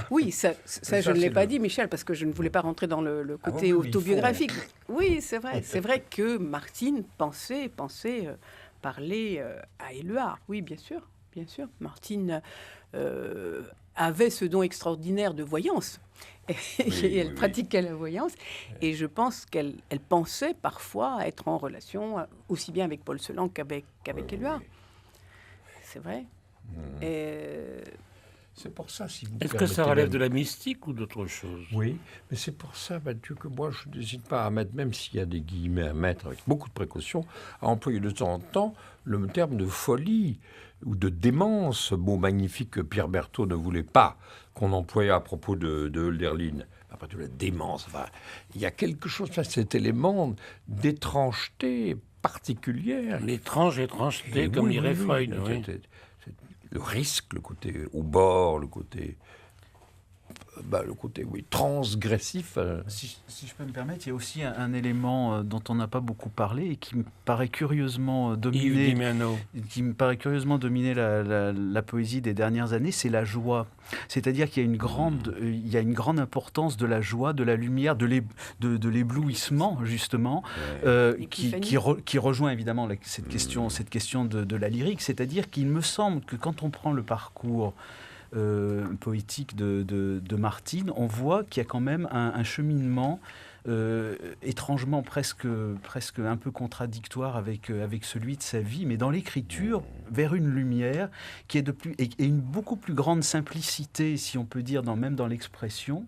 Oui, ça je ne l'ai pas dit, Michel, parce que je ne voulais pas rentrer dans le côté autobiographique. Oui, c'est vrai. C'est vrai que Martine pensait parler à Éluard. Oui, bien sûr. Martine avait ce don extraordinaire de voyance. Elle pratiquait la voyance, et je pense qu'elle pensait parfois être en relation aussi bien avec Paul Celan qu'avec Éluard. C'est vrai. C'est pour ça, si vous Est-ce que ça relève de la mystique ou d'autre chose? Oui, mais c'est pour ça, Mathieu, que moi, je n'hésite pas à mettre, même s'il y a des guillemets à mettre avec beaucoup de précaution, à employer de temps en temps le terme de folie ou de démence, mot magnifique que Pierre Berthaud ne voulait pas qu'on employait à propos de Hölderlin. Après tout, la démence, enfin, il y a quelque chose, cet élément d'étrangeté particulière. L'étrangeté, comme dirait Freud. Oui. Le risque, le côté au bord, le côté transgressif. Si je peux me permettre, il y a aussi un élément dont on n'a pas beaucoup parlé et qui me paraît curieusement dominer la poésie des dernières années, c'est la joie. C'est-à-dire qu'il y a une grande importance de la joie, de la lumière, de l'éblouissement, justement, qui rejoint évidemment cette question de la lyrique. C'est-à-dire qu'il me semble que quand on prend le parcours poétique de Martine, on voit qu'il y a quand même un cheminement étrangement presque un peu contradictoire avec celui de sa vie, mais dans l'écriture, vers une lumière qui est et une beaucoup plus grande simplicité, si on peut dire, même dans l'expression,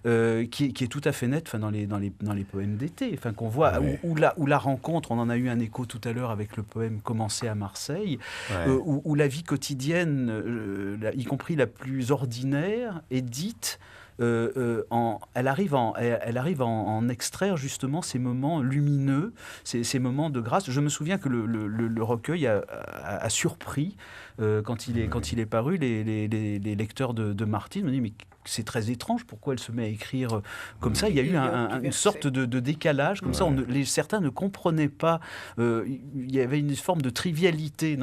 qui est tout à fait nette dans les poèmes d'été, qu'on voit, où la rencontre, on en a eu un écho tout à l'heure avec le poème Commencé à Marseille, où la vie quotidienne, y compris la plus ordinaire, est dite. Elle arrive à en extraire justement ces moments lumineux, ces moments de grâce. Je me souviens que le recueil a surpris quand il est paru les lecteurs de Martine. Me dit mais c'est très étrange, pourquoi elle se met à écrire comme ça? Il y a eu une sorte de décalage, comme ça. Certains ne comprenaient pas. Il y avait une forme de trivialité,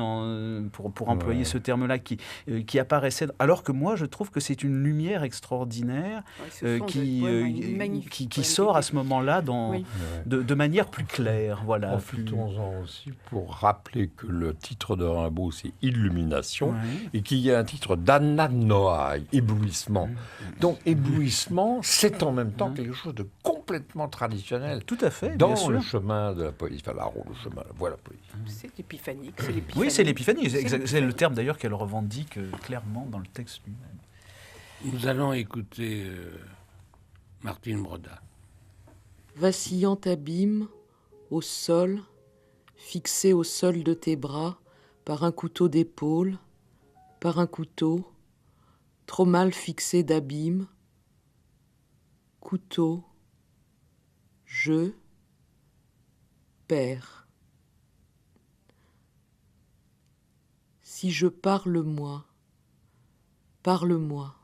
pour employer ce terme-là, qui apparaissait. Alors que moi, je trouve que c'est une lumière extraordinaire qui sort à ce moment-là de manière plus claire. Voilà. Profitons-en aussi pour rappeler que le titre de Rimbaud, c'est Illumination, et qu'il y a un titre d'Anna Noailles, Éblouissement. Donc, éblouissement, c'est en même temps quelque chose de complètement traditionnel. Tout à fait, dans bien sûr. Le chemin de la poésie. Enfin, la voie de la poésie. C'est épiphanique. Oui, c'est l'épiphanie. C'est le terme d'ailleurs qu'elle revendique clairement dans le texte lui-même. Nous allons écouter Martine Broda. Vacillant abîme, au sol, fixé au sol de tes bras, par un couteau d'épaule, par un couteau, trop mal fixé d'abîme, couteau, je, perds. Si je parle moi, parle-moi,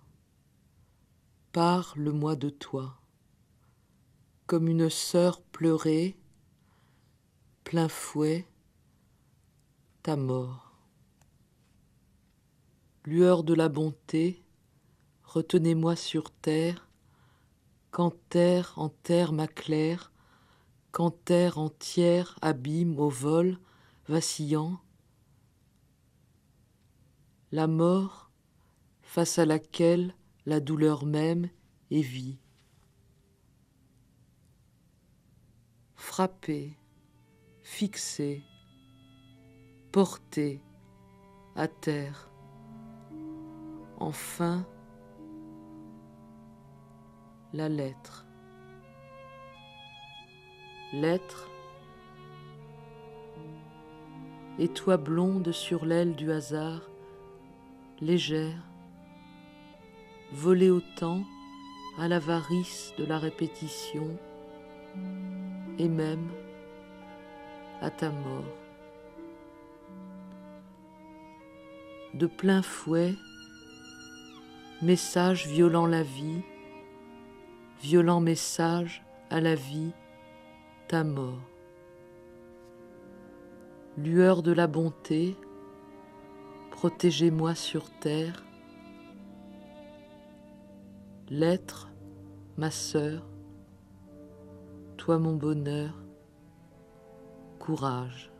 parle-moi de toi, comme une sœur pleurée, plein fouet, ta mort. lueur de la bonté, retenez-moi sur terre, quand terre en terre m'acclaire, quand terre entière abîme au vol vacillant, la mort face à laquelle la douleur même est vie. Frappé, fixé, porté à terre, enfin la lettre. Lettre, et toi blonde sur l'aile du hasard, légère, volée au temps, à l'avarice de la répétition, et même à ta mort. De plein fouet, message violant la vie, violent message à la vie, ta mort. Lueur de la bonté, protégez-moi sur terre. L'être, ma sœur, toi mon bonheur, courage.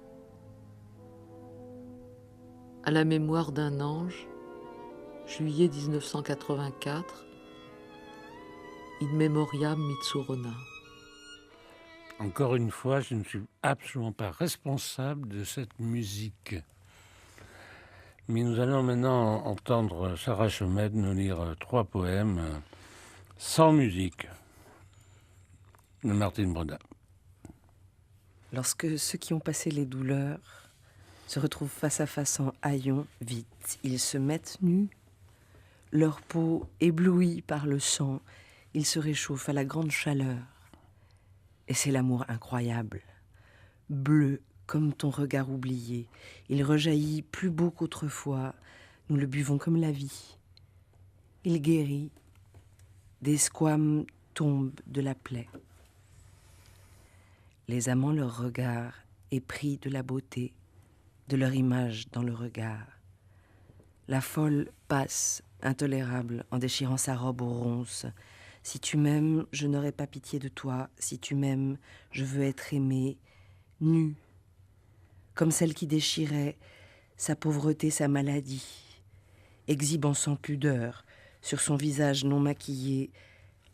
À la mémoire d'un ange, juillet 1984, in memoriam Mitsurona. Encore une fois, je ne suis absolument pas responsable de cette musique. Mais nous allons maintenant entendre Sarah Chomed nous lire 3 poèmes sans musique de Martine Brodin. Lorsque ceux qui ont passé les douleurs se retrouvent face à face en haillons, vite, ils se mettent nus. Leur peau éblouie par le sang, ils se réchauffent à la grande chaleur. Et c'est l'amour incroyable, bleu comme ton regard oublié. Il rejaillit plus beau qu'autrefois, nous le buvons comme la vie. Il guérit, des squames tombent de la plaie. Les amants, leur regard est pris de la beauté, de leur image dans le regard. La folle passe, intolérable, en déchirant sa robe aux ronces. Si tu m'aimes, je n'aurai pas pitié de toi. Si tu m'aimes, je veux être aimée, nue, comme celle qui déchirait sa pauvreté, sa maladie, exhibant sans pudeur, sur son visage non maquillé,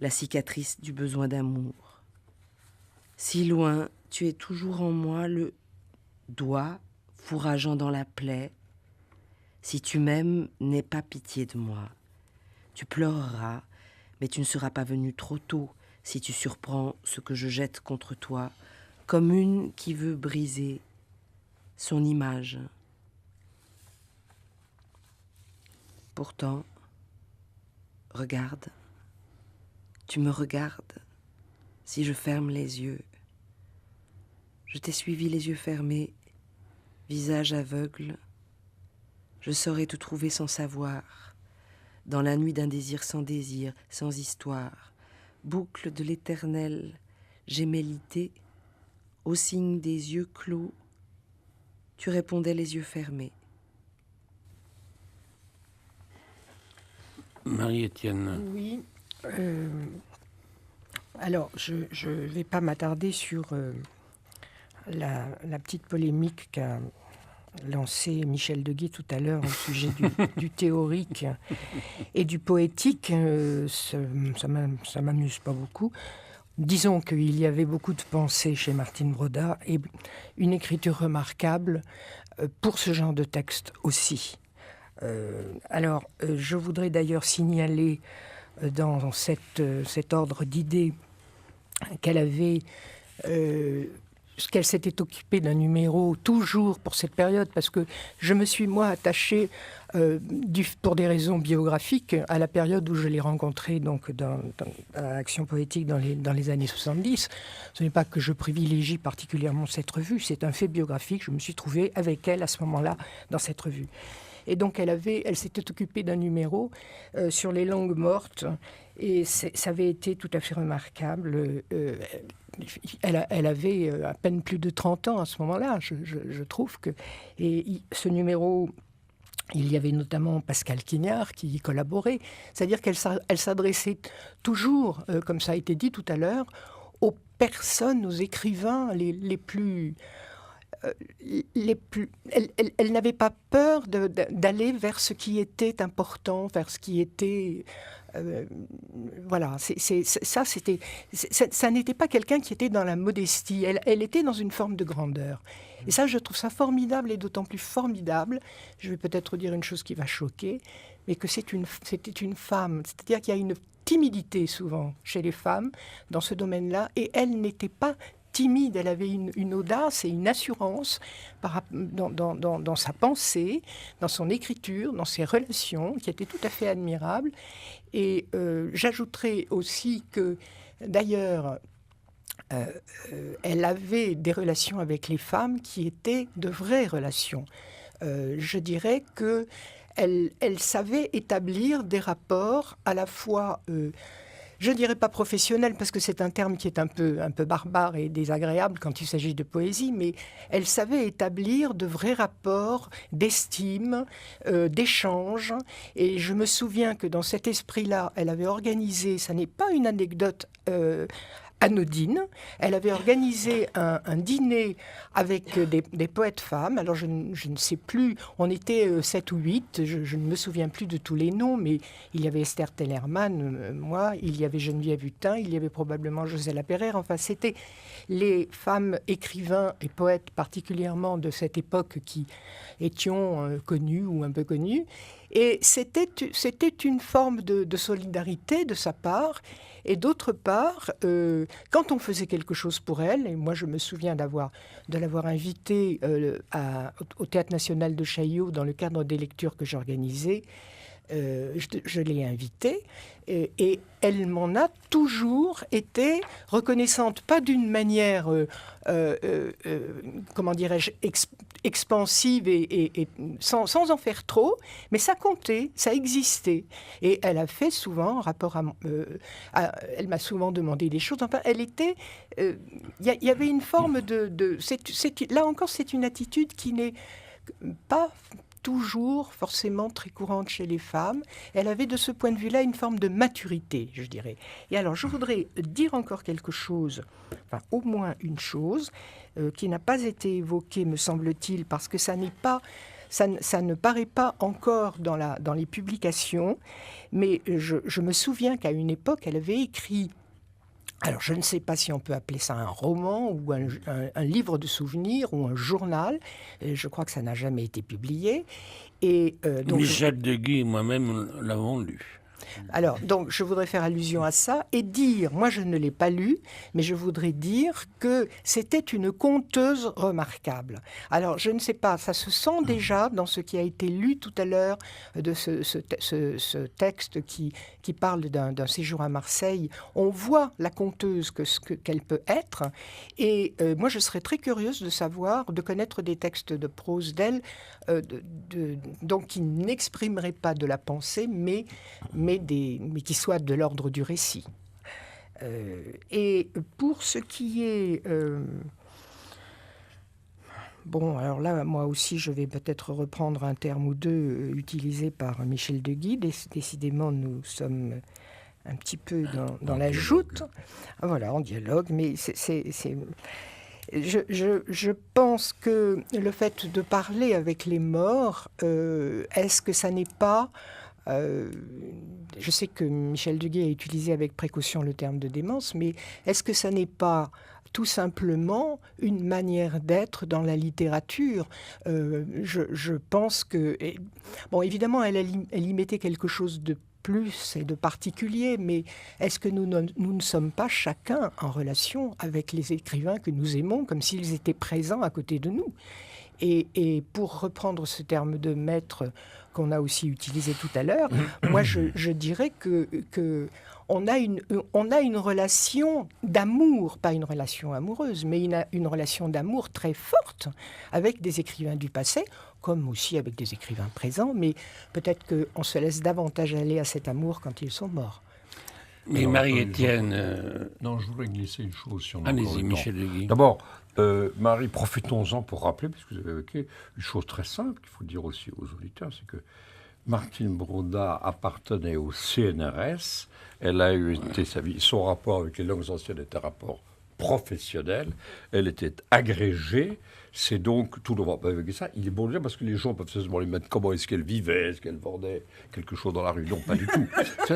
la cicatrice du besoin d'amour. Si loin, tu es toujours en moi, le doigt fourrageant dans la plaie. Si tu m'aimes, n'aie pas pitié de moi. Tu pleureras, mais tu ne seras pas venu trop tôt si tu surprends ce que je jette contre toi, comme une qui veut briser son image. Pourtant, regarde, tu me regardes, si je ferme les yeux. Je t'ai suivi les yeux fermés, visage aveugle. Je saurais te trouver sans savoir, dans la nuit d'un désir, sans histoire, boucle de l'éternel, gémellité, au signe des yeux clos, tu répondais les yeux fermés. Marie-Étienne. Oui. Alors, je ne vais pas m'attarder sur la petite polémique qu'a lancée Michel Deguet tout à l'heure au sujet du théorique et du poétique. Ça m'amuse pas beaucoup. Disons qu'il y avait beaucoup de pensées chez Martine Brodin et une écriture remarquable pour ce genre de texte aussi. Alors, je voudrais d'ailleurs signaler dans cet ordre d'idées qu'elle s'était occupée d'un numéro toujours pour cette période, parce que je me suis, moi, attachée, pour des raisons biographiques, à la période où je l'ai rencontrée, donc, à Action Poétique dans les années 70. Ce n'est pas que je privilégie particulièrement cette revue, c'est un fait biographique. Je me suis trouvée avec elle à ce moment-là dans cette revue. Et donc, elle s'était occupée d'un numéro sur les langues mortes, et ça avait été tout à fait remarquable. Elle avait à peine plus de 30 ans à ce moment-là, je trouve que... Et ce numéro Il y avait notamment Pascal Quignard qui y collaborait. C'est-à-dire qu'elle s'adressait toujours, comme ça a été dit tout à l'heure, aux personnes, aux écrivains les plus... Elle n'avait pas peur d'aller vers ce qui était important, vers ce qui était... voilà, ça n'était pas quelqu'un qui était dans la modestie. Elle était dans une forme de grandeur. Et ça, je trouve ça formidable, et d'autant plus formidable, je vais peut-être dire une chose qui va choquer, mais que c'était une femme. C'est-à-dire qu'il y a une timidité souvent chez les femmes dans ce domaine-là, et elle n'était pas timide, elle avait une audace et une assurance dans sa pensée, dans son écriture, dans ses relations, qui étaient tout à fait admirables. Et j'ajouterai aussi que, d'ailleurs, elle avait des relations avec les femmes qui étaient de vraies relations. Je dirais qu'elle savait établir des rapports à la fois... je ne dirais pas professionnel, parce que c'est un terme qui est un peu barbare et désagréable quand il s'agit de poésie, mais elle savait établir de vrais rapports d'estime, d'échange. Et je me souviens que dans cet esprit-là, elle avait organisé, ça n'est pas une anecdote anodine, elle avait organisé un dîner avec des poètes femmes. Alors je ne sais plus, on était 7 ou 8, je ne me souviens plus de tous les noms, mais il y avait Esther Tellerman, moi, il y avait Geneviève Hutin, il y avait probablement José Lapeyrière. Enfin, c'était les femmes écrivains et poètes particulièrement de cette époque qui étions connues ou un peu connues. Et c'était une forme de solidarité de sa part. Et d'autre part, quand on faisait quelque chose pour elle, et moi je me souviens de l'avoir invitée au Théâtre National de Chaillot dans le cadre des lectures que j'organisais, je l'ai invitée et elle m'en a toujours été reconnaissante, pas d'une manière, comment dirais-je, expansive et sans en faire trop, mais ça comptait, ça existait. Et elle a fait souvent rapport elle m'a souvent demandé des choses. Enfin, elle était... Il y avait une forme là encore, c'est une attitude qui n'est pas toujours forcément très courante chez les femmes. Elle avait de ce point de vue-là une forme de maturité, je dirais. Et alors, je voudrais dire encore quelque chose, enfin au moins une chose, qui n'a pas été évoquée, me semble-t-il, parce que ça ne paraît pas encore dans les publications, mais je me souviens qu'à une époque, elle avait écrit... Alors, je ne sais pas si on peut appeler ça un roman ou un livre de souvenirs ou un journal. Je crois que ça n'a jamais été publié. Et, donc Michel Deguy et moi-même l'avons lu. Alors, donc, je voudrais faire allusion à ça et dire, moi je ne l'ai pas lu, mais je voudrais dire que c'était une conteuse remarquable. Alors, je ne sais pas, ça se sent déjà dans ce qui a été lu tout à l'heure de ce texte qui parle d'un séjour à Marseille. On voit la conteuse qu'elle peut être. Et moi, je serais très curieuse de connaître des textes de prose d'elle, donc qui n'exprimeraient pas de la pensée, mais qui soient de l'ordre du récit. Et pour ce qui est... bon, alors là, moi aussi, je vais peut-être reprendre un terme ou deux utilisé par Michel Deguy. Décidément, nous sommes un petit peu dans la joute. Voilà, en dialogue, mais Je pense que le fait de parler avec les morts, est-ce que ça n'est pas... je sais que Michel Deguy a utilisé avec précaution le terme de démence, mais est-ce que ça n'est pas tout simplement une manière d'être dans la littérature? Je pense que... bon, évidemment, elle y mettait quelque chose de plus et de particulier, mais est-ce que nous ne sommes pas chacun en relation avec les écrivains que nous aimons, comme s'ils étaient présents à côté de nous? Et pour reprendre ce terme de maître qu'on a aussi utilisé tout à l'heure, moi je dirais que on a une relation d'amour, pas une relation amoureuse, mais une relation d'amour très forte avec des écrivains du passé, comme aussi avec des écrivains présents, mais peut-être qu'on se laisse davantage aller à cet amour quand ils sont morts. Mais Marie-Étienne... Non, je voudrais glisser une chose sur notre Allez-y, Michel Legui. D'abord, Marie, profitons-en pour rappeler, puisque vous avez évoqué une chose très simple qu'il faut dire aussi aux auditeurs, c'est que Martine Broda appartenait au CNRS. Elle a eu son rapport avec les langues anciennes était un rapport professionnel. Elle était agrégée. C'est donc tout le monde avec ça. Il est bon de dire parce que les gens peuvent se demander comment est-ce qu'elle vivait, est-ce qu'elle vendait quelque chose dans la rue. Non, pas du tout.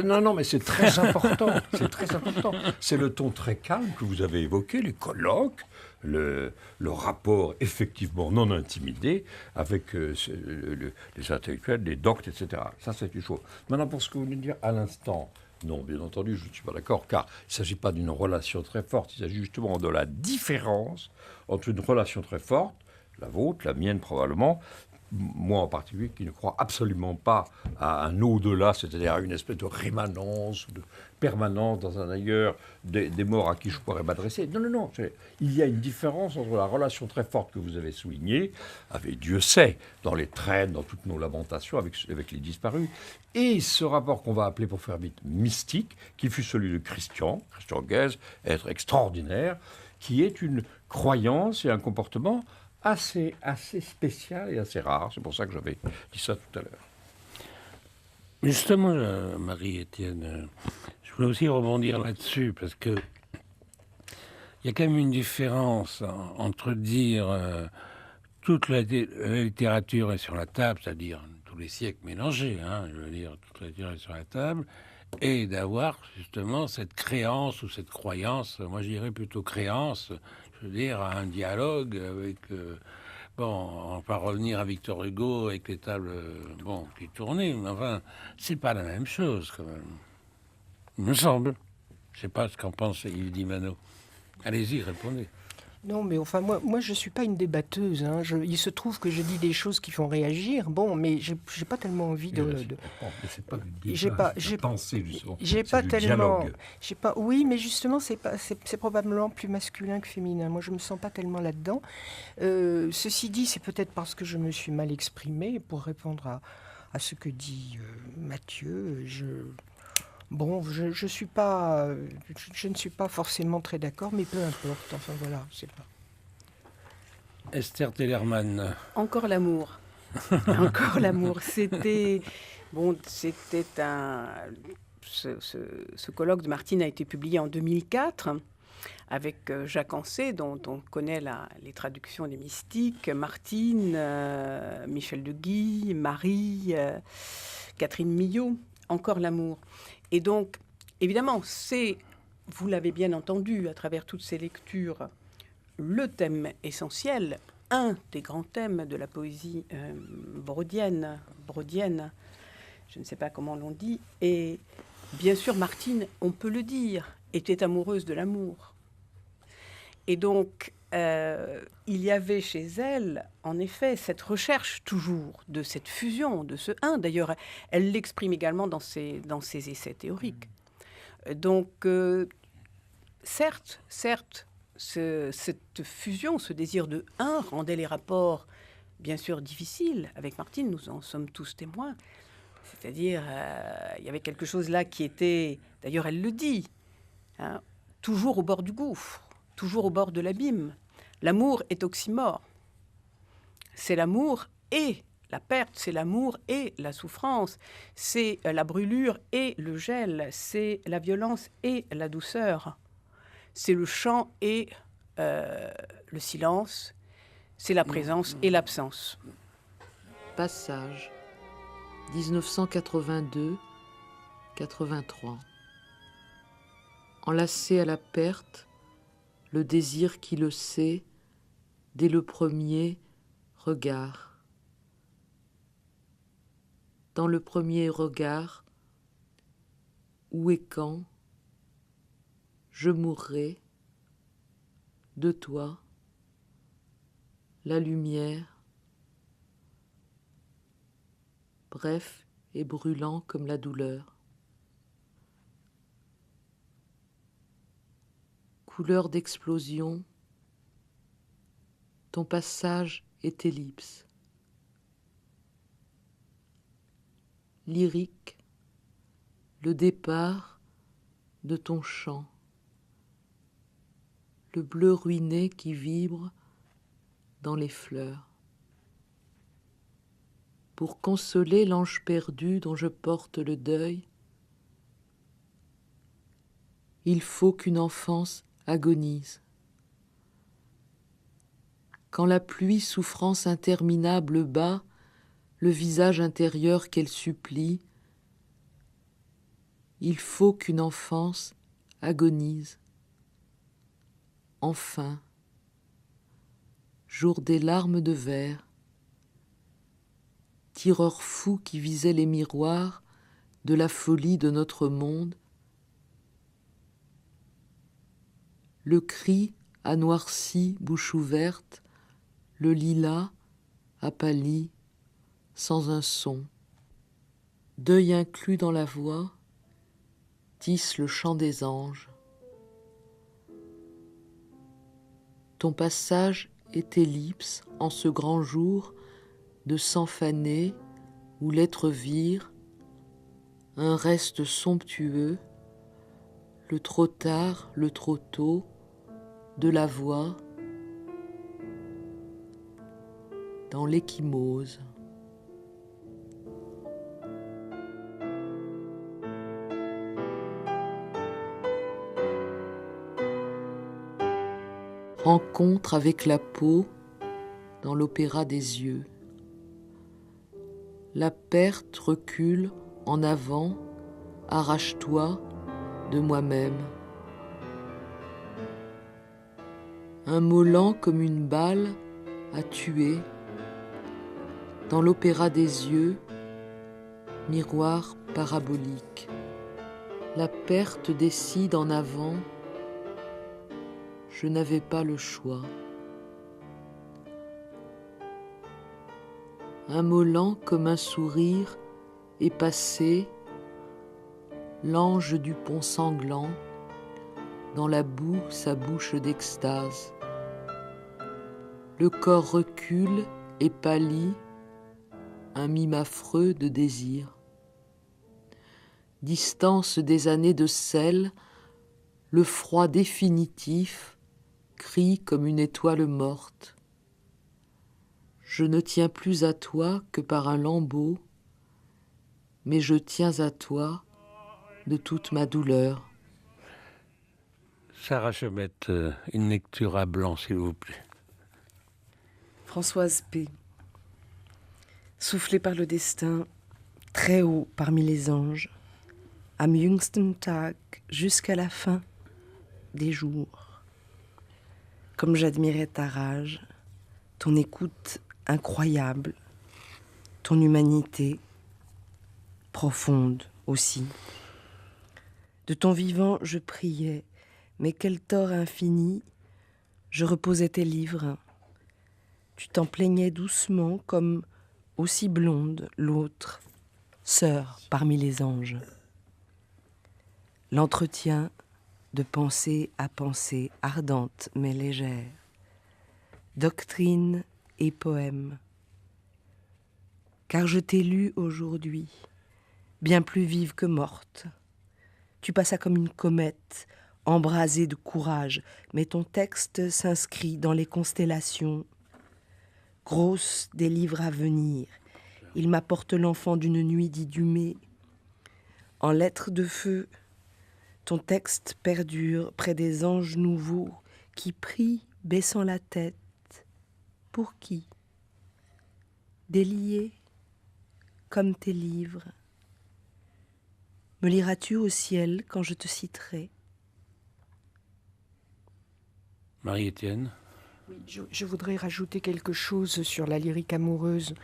Non, mais c'est très important. C'est très important. C'est le ton très calme que vous avez évoqué, les colloques, le rapport effectivement non intimidé avec les intellectuels, les doctes, etc. Ça, c'est une chose. Maintenant, pour ce que vous venez de dire à l'instant, non, bien entendu, je ne suis pas d'accord, car il ne s'agit pas d'une relation très forte, il s'agit justement de la différence entre une relation très forte, la vôtre, la mienne probablement, moi en particulier, qui ne crois absolument pas à un au-delà, c'est-à-dire à une espèce de rémanence, de permanence dans un ailleurs des morts à qui je pourrais m'adresser. Non. Il y a une différence entre la relation très forte que vous avez soulignée, avec Dieu sait, dans les traînes, dans toutes nos lamentations, avec les disparus, et ce rapport qu'on va appeler, pour faire vite, mystique, qui fut celui de Christian Guez, être extraordinaire, qui est une croyance et un comportement assez spécial et assez rare. C'est pour ça que j'avais dit ça tout à l'heure. Justement, Marie-Étienne, je voulais aussi rebondir là-dessus, parce que il y a quand même une différence entre dire toute la littérature est sur la table, c'est-à-dire tous les siècles mélangés, je veux dire, toute la littérature est sur la table, et d'avoir justement cette créance ou cette croyance, moi je dirais plutôt créance, je veux dire, à un dialogue avec... on va revenir à Victor Hugo avec les tables qui tournaient, mais enfin, c'est pas la même chose quand même. Il me semble. Je sais pas ce qu'en pense Yves Dimano. Allez-y, répondez. Non, mais enfin, moi je ne suis pas une débatteuse. Il se trouve que je dis des choses qui font réagir. Bon, mais j'ai pas tellement envie de... C'est pas du débat, c'est la pensée, justement. J'ai pas tellement... Oui, mais justement, c'est probablement plus masculin que féminin. Moi, je me sens pas tellement là-dedans. Ceci dit, c'est peut-être parce que je me suis mal exprimée pour répondre à ce que dit Mathieu. Je ne suis pas forcément très d'accord, mais peu importe. Enfin voilà, c'est pas. Esther Tellerman. Encore l'amour. Encore l'amour. C'était ce colloque de Martine a été publié en 2004 avec Jacques Ancet, dont on connaît les traductions des mystiques, Martine, Michel Legui, Marie, Catherine Millot. Encore l'amour. Et donc, évidemment, c'est, vous l'avez bien entendu à travers toutes ces lectures, le thème essentiel, un des grands thèmes de la poésie brodienne, je ne sais pas comment l'on dit, et bien sûr, Martine, on peut le dire, était amoureuse de l'amour. Et donc, il y avait chez elle, en effet, cette recherche toujours de cette fusion, de ce un. D'ailleurs, elle l'exprime également dans ses essais théoriques. Donc, certes, cette fusion, ce désir de un rendait les rapports, bien sûr, difficiles. Avec Martine, nous en sommes tous témoins. C'est-à-dire, il y avait quelque chose là qui était, d'ailleurs, elle le dit, toujours au bord du gouffre. Toujours au bord de l'abîme. L'amour est oxymore. C'est l'amour et la perte, c'est l'amour et la souffrance. C'est la brûlure et le gel. C'est la violence et la douceur. C'est le chant et le silence. C'est la présence et l'absence. Passage 1982-83. Enlacé à la perte, le désir qui le sait dès le premier regard. Dans le premier regard, où et quand je mourrai de toi, la lumière, bref et brûlant comme la douleur. Couleur d'explosion, ton passage est ellipse. Lyrique, le départ de ton chant, le bleu ruiné qui vibre dans les fleurs. Pour consoler l'ange perdu dont je porte le deuil, il faut qu'une enfance agonise. Quand la pluie souffrance interminable bat le visage intérieur qu'elle supplie, il faut qu'une enfance agonise. Enfin, jour des larmes de verre, tireur fou qui visait les miroirs de la folie de notre monde, le cri a noirci, bouche ouverte, le lilas a pâli, sans un son. Deuil inclus dans la voix, tisse le chant des anges. Ton passage est ellipse en ce grand jour de sang fané où l'être vire un reste somptueux, le trop tard, le trop tôt, de la voix dans l'échymose. Rencontre avec la peau dans l'opéra des yeux. La perte recule en avant, arrache-toi de moi-même. Un mot lent comme une balle à tuer. Dans l'opéra des yeux, miroir parabolique. La perte décide en avant. Je n'avais pas le choix. Un mot lent comme un sourire est passé, l'ange du pont sanglant, dans la boue sa bouche d'extase. Le corps recule et pâlit, un mime affreux de désir. Distance des années de sel, le froid définitif crie comme une étoile morte. Je ne tiens plus à toi que par un lambeau, mais je tiens à toi de toute ma douleur. Sarah Chomette, une lecture à blanc, s'il vous plaît. Françoise P. Soufflée par le destin, très haut parmi les anges, am jüngsten Tag, jusqu'à la fin des jours. Comme j'admirais ta rage, ton écoute incroyable, ton humanité profonde aussi. De ton vivant je priais, mais quel tort infini, je reposais tes livres. Tu t'en plaignais doucement comme aussi blonde l'autre, sœur parmi les anges. L'entretien de pensée à pensée, ardente mais légère, doctrine et poème. Car je t'ai lu aujourd'hui, bien plus vive que morte. Tu passas comme une comète, embrasée de courage, mais ton texte s'inscrit dans les constellations, grosse des livres à venir. Il m'apporte l'enfant d'une nuit d'idumée. En lettres de feu, ton texte perdure près des anges nouveaux qui prient, baissant la tête. Pour qui? Déliés comme tes livres. Me liras-tu au ciel quand je te citerai? Marie-Étienne. Oui, je voudrais rajouter quelque chose sur la lyrique amoureuse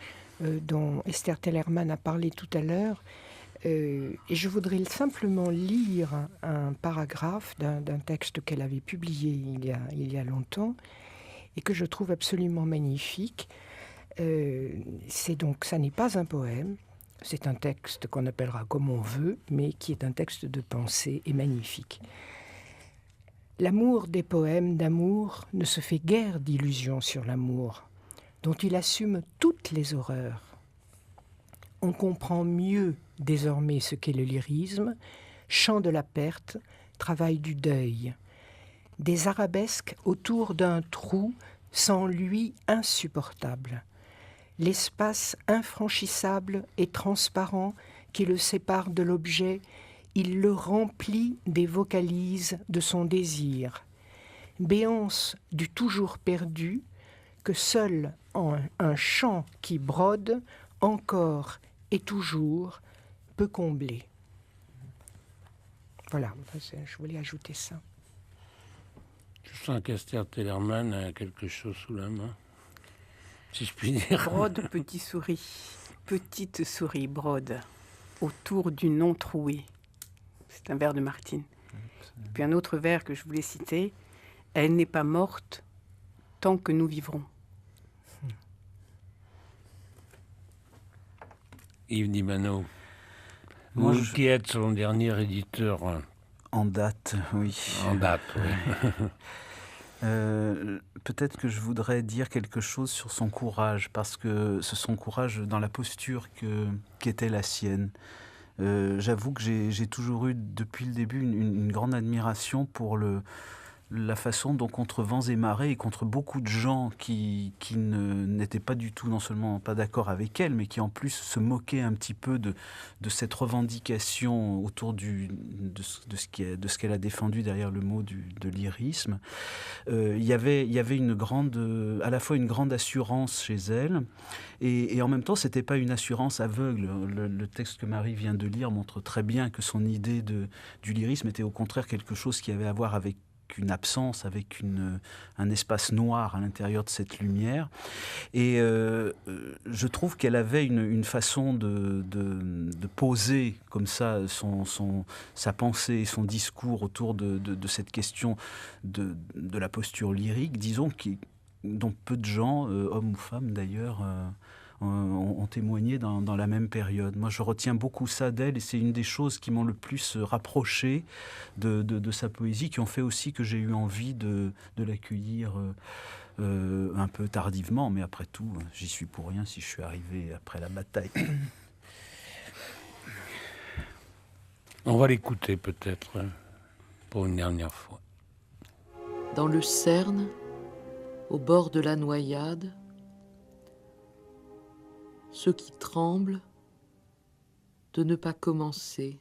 dont Esther Tellerman a parlé tout à l'heure. Et je voudrais simplement lire un paragraphe d'un texte qu'elle avait publié il y a longtemps et que je trouve absolument magnifique. Ça n'est pas un poème, c'est un texte qu'on appellera comme on veut, mais qui est un texte de pensée et magnifique. L'amour des poèmes d'amour ne se fait guère d'illusions sur l'amour, dont il assume toutes les horreurs. On comprend mieux désormais ce qu'est le lyrisme, chant de la perte, travail du deuil. Des arabesques autour d'un trou sans lui insupportable. L'espace infranchissable et transparent qui le sépare de l'objet, il le remplit des vocalises de son désir. Béance du toujours perdu, que seul un chant qui brode, encore et toujours, peut combler. Voilà, je voulais ajouter ça. Je sens qu'Esther Tellerman a quelque chose sous la main, si je puis dire. Brode, petite souris, brode, autour du nom troué. C'est un vers de Martine. Et puis un autre vers que je voulais citer, elle n'est pas morte tant que nous vivrons. Yves Dimano, vous qui êtes son dernier éditeur en date, oui. En date, oui. Peut-être que je voudrais dire quelque chose sur son courage, parce que c'est son courage dans la posture qu'était la sienne. J'avoue que j'ai toujours eu, depuis le début, une grande admiration pour la façon dont, contre vents et marées, et contre beaucoup de gens qui n'étaient pas du tout, non seulement pas d'accord avec elle, mais qui en plus se moquaient un petit peu de cette revendication autour de ce qu'elle a défendu derrière le mot de lyrisme. Il y avait à la fois une grande assurance chez elle, et en même temps, c'était pas une assurance aveugle. Le texte que Marie vient de lire montre très bien que son idée du lyrisme était au contraire quelque chose qui avait à voir avec une absence, avec un espace noir à l'intérieur de cette lumière. Et je trouve qu'elle avait une façon de poser comme ça sa pensée et son discours autour de cette question de la posture lyrique, disons, dont peu de gens, hommes ou femmes d'ailleurs, ont témoigné dans la même période. Moi, je retiens beaucoup ça d'elle, et c'est une des choses qui m'ont le plus rapproché de sa poésie, qui ont fait aussi que j'ai eu envie de l'accueillir un peu tardivement, mais après tout, j'y suis pour rien si je suis arrivé après la bataille. On va l'écouter peut-être pour une dernière fois. Dans le Cerne, au bord de la noyade, ceux qui tremblent de ne pas commencer,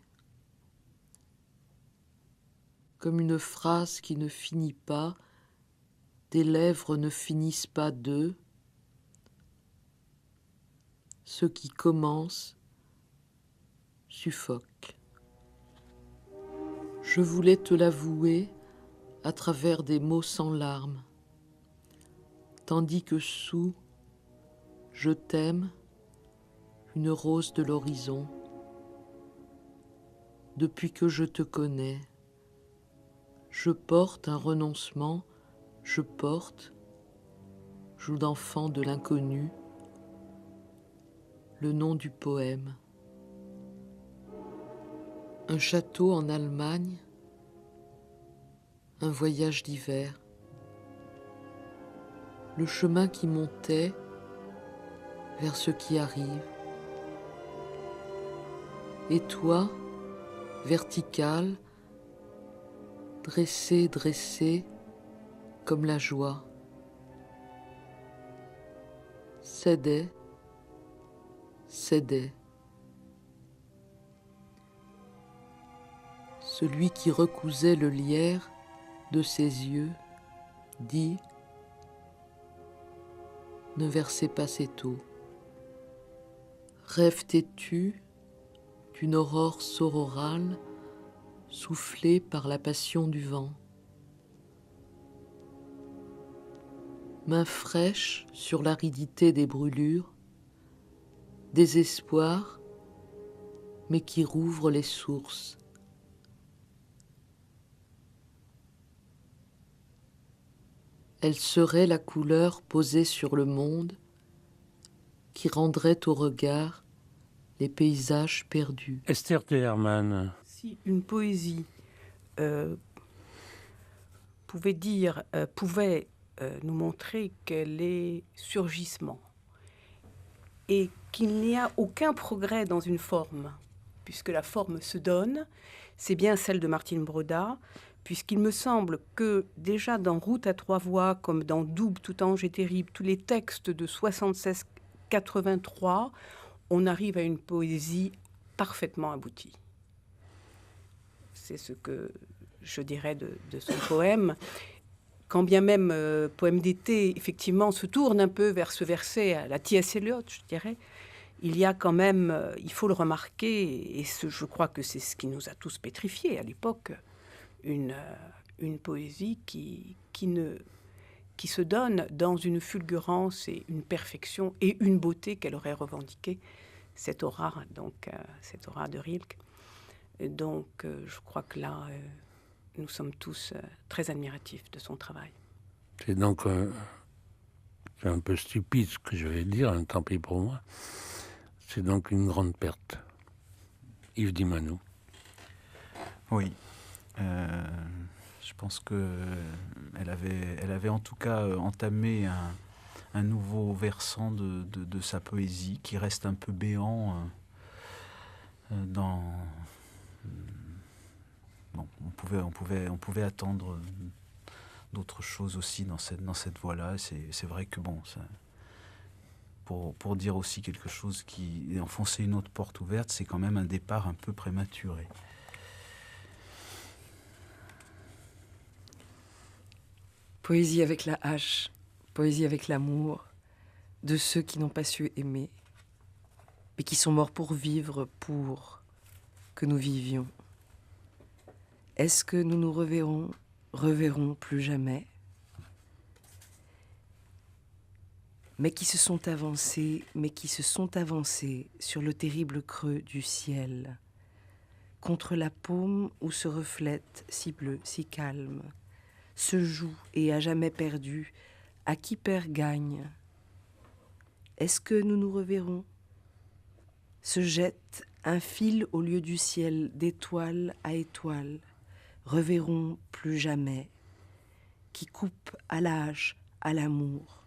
comme une phrase qui ne finit pas, des lèvres ne finissent pas d'eux, ceux qui commencent suffoquent. Je voulais te l'avouer à travers des mots sans larmes, tandis que sous « je t'aime » une rose de l'horizon. Depuis que je te connais, je porte un renoncement, je porte, joue d'enfant de l'inconnu, le nom du poème. Un château en Allemagne, un voyage d'hiver. Le chemin qui montait vers ce qui arrive. Et toi, vertical, dressé, dressé, comme la joie. Cédait, cédait. Celui qui recousait le lierre de ses yeux dit « Ne versez pas cette eau. Rêve têtu d'une aurore sororale soufflée par la passion du vent. Main fraîche sur l'aridité des brûlures, désespoir, mais qui rouvre les sources. Elle serait la couleur posée sur le monde qui rendrait au regard les paysages perdus. Esther Tellerman. Si une poésie pouvait nous montrer qu'elle est surgissement et qu'il n'y a aucun progrès dans une forme, puisque la forme se donne, c'est bien celle de Martine Broda, puisqu'il me semble que déjà dans Route à 3 voix, comme dans Double, Tout ange est terrible, tous les textes de 76-83, on arrive à une poésie parfaitement aboutie. C'est ce que je dirais de son poème. Quand bien même Poème d'été, effectivement, se tourne un peu vers ce verset à la T.S. Eliot, je dirais, il y a quand même, il faut le remarquer, et je crois que c'est ce qui nous a tous pétrifiés à l'époque, une poésie qui se donne dans une fulgurance et une perfection et une beauté qu'elle aurait revendiquée, cette aura de Rilke. Et donc, je crois que là, nous sommes tous très admiratifs de son travail. C'est donc c'est un peu stupide ce que je vais dire, tant pis pour moi. C'est donc une grande perte. Yves Dimano. Oui. Je pense qu'elle avait en tout cas entamé un nouveau versant de sa poésie qui reste un peu béant dans... Bon, on pouvait attendre d'autres choses aussi dans cette voie-là. C'est vrai que bon, ça, pour dire aussi quelque chose qui enfoncer une autre porte ouverte, c'est quand même un départ un peu prématuré. Poésie avec la hache, poésie avec l'amour de ceux qui n'ont pas su aimer, mais qui sont morts pour vivre, pour que nous vivions. Est-ce que nous nous reverrons plus jamais? Mais qui se sont avancés sur le terrible creux du ciel, contre la paume où se reflète si bleu, si calme, se joue et à jamais perdu, à qui perd gagne. Est-ce que nous nous reverrons? Se jette un fil au lieu du ciel d'étoile à étoile, reverrons plus jamais, qui coupe à l'âge, à l'amour,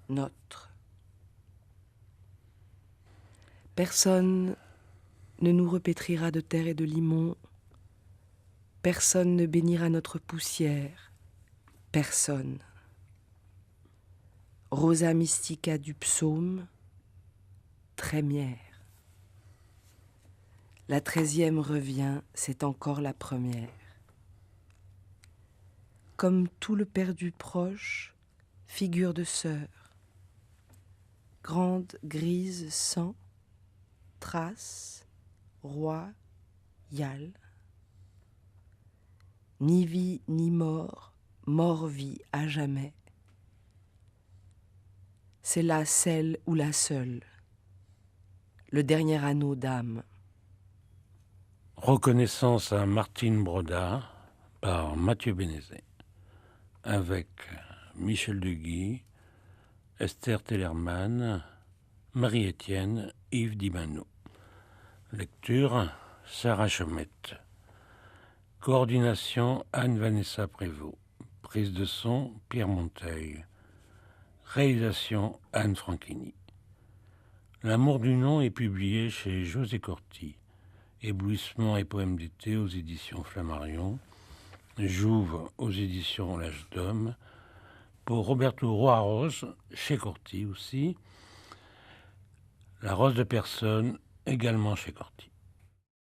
notre. Personne ne nous repétrira de terre et de limon, personne ne bénira notre poussière, personne. Rosa mystica du psaume, trémière. La 13e revient, c'est encore la première. Comme tout le perdu proche, figure de sœur, grande, grise, sans, trace, royale, ni vie ni mort, mort-vie à jamais. C'est là celle ou la seule, le dernier anneau d'âme. Reconnaissance à Martine Broda par Mathieu Bénézet, avec Michel Deguy, Esther Tellerman, Marie-Étienne, Yves Dimano. Lecture Sarah Chomette. Coordination Anne-Vanessa Prévost. Prise de son Pierre Monteuil. Réalisation Anne Franchini. L'amour du nom est publié chez José Corti. Éblouissement et poèmes d'été aux éditions Flammarion. Jouve aux éditions L'Âge d'Homme. Pour Roberto Roarros, chez Corti aussi. La Rose de Personne, également chez Corti.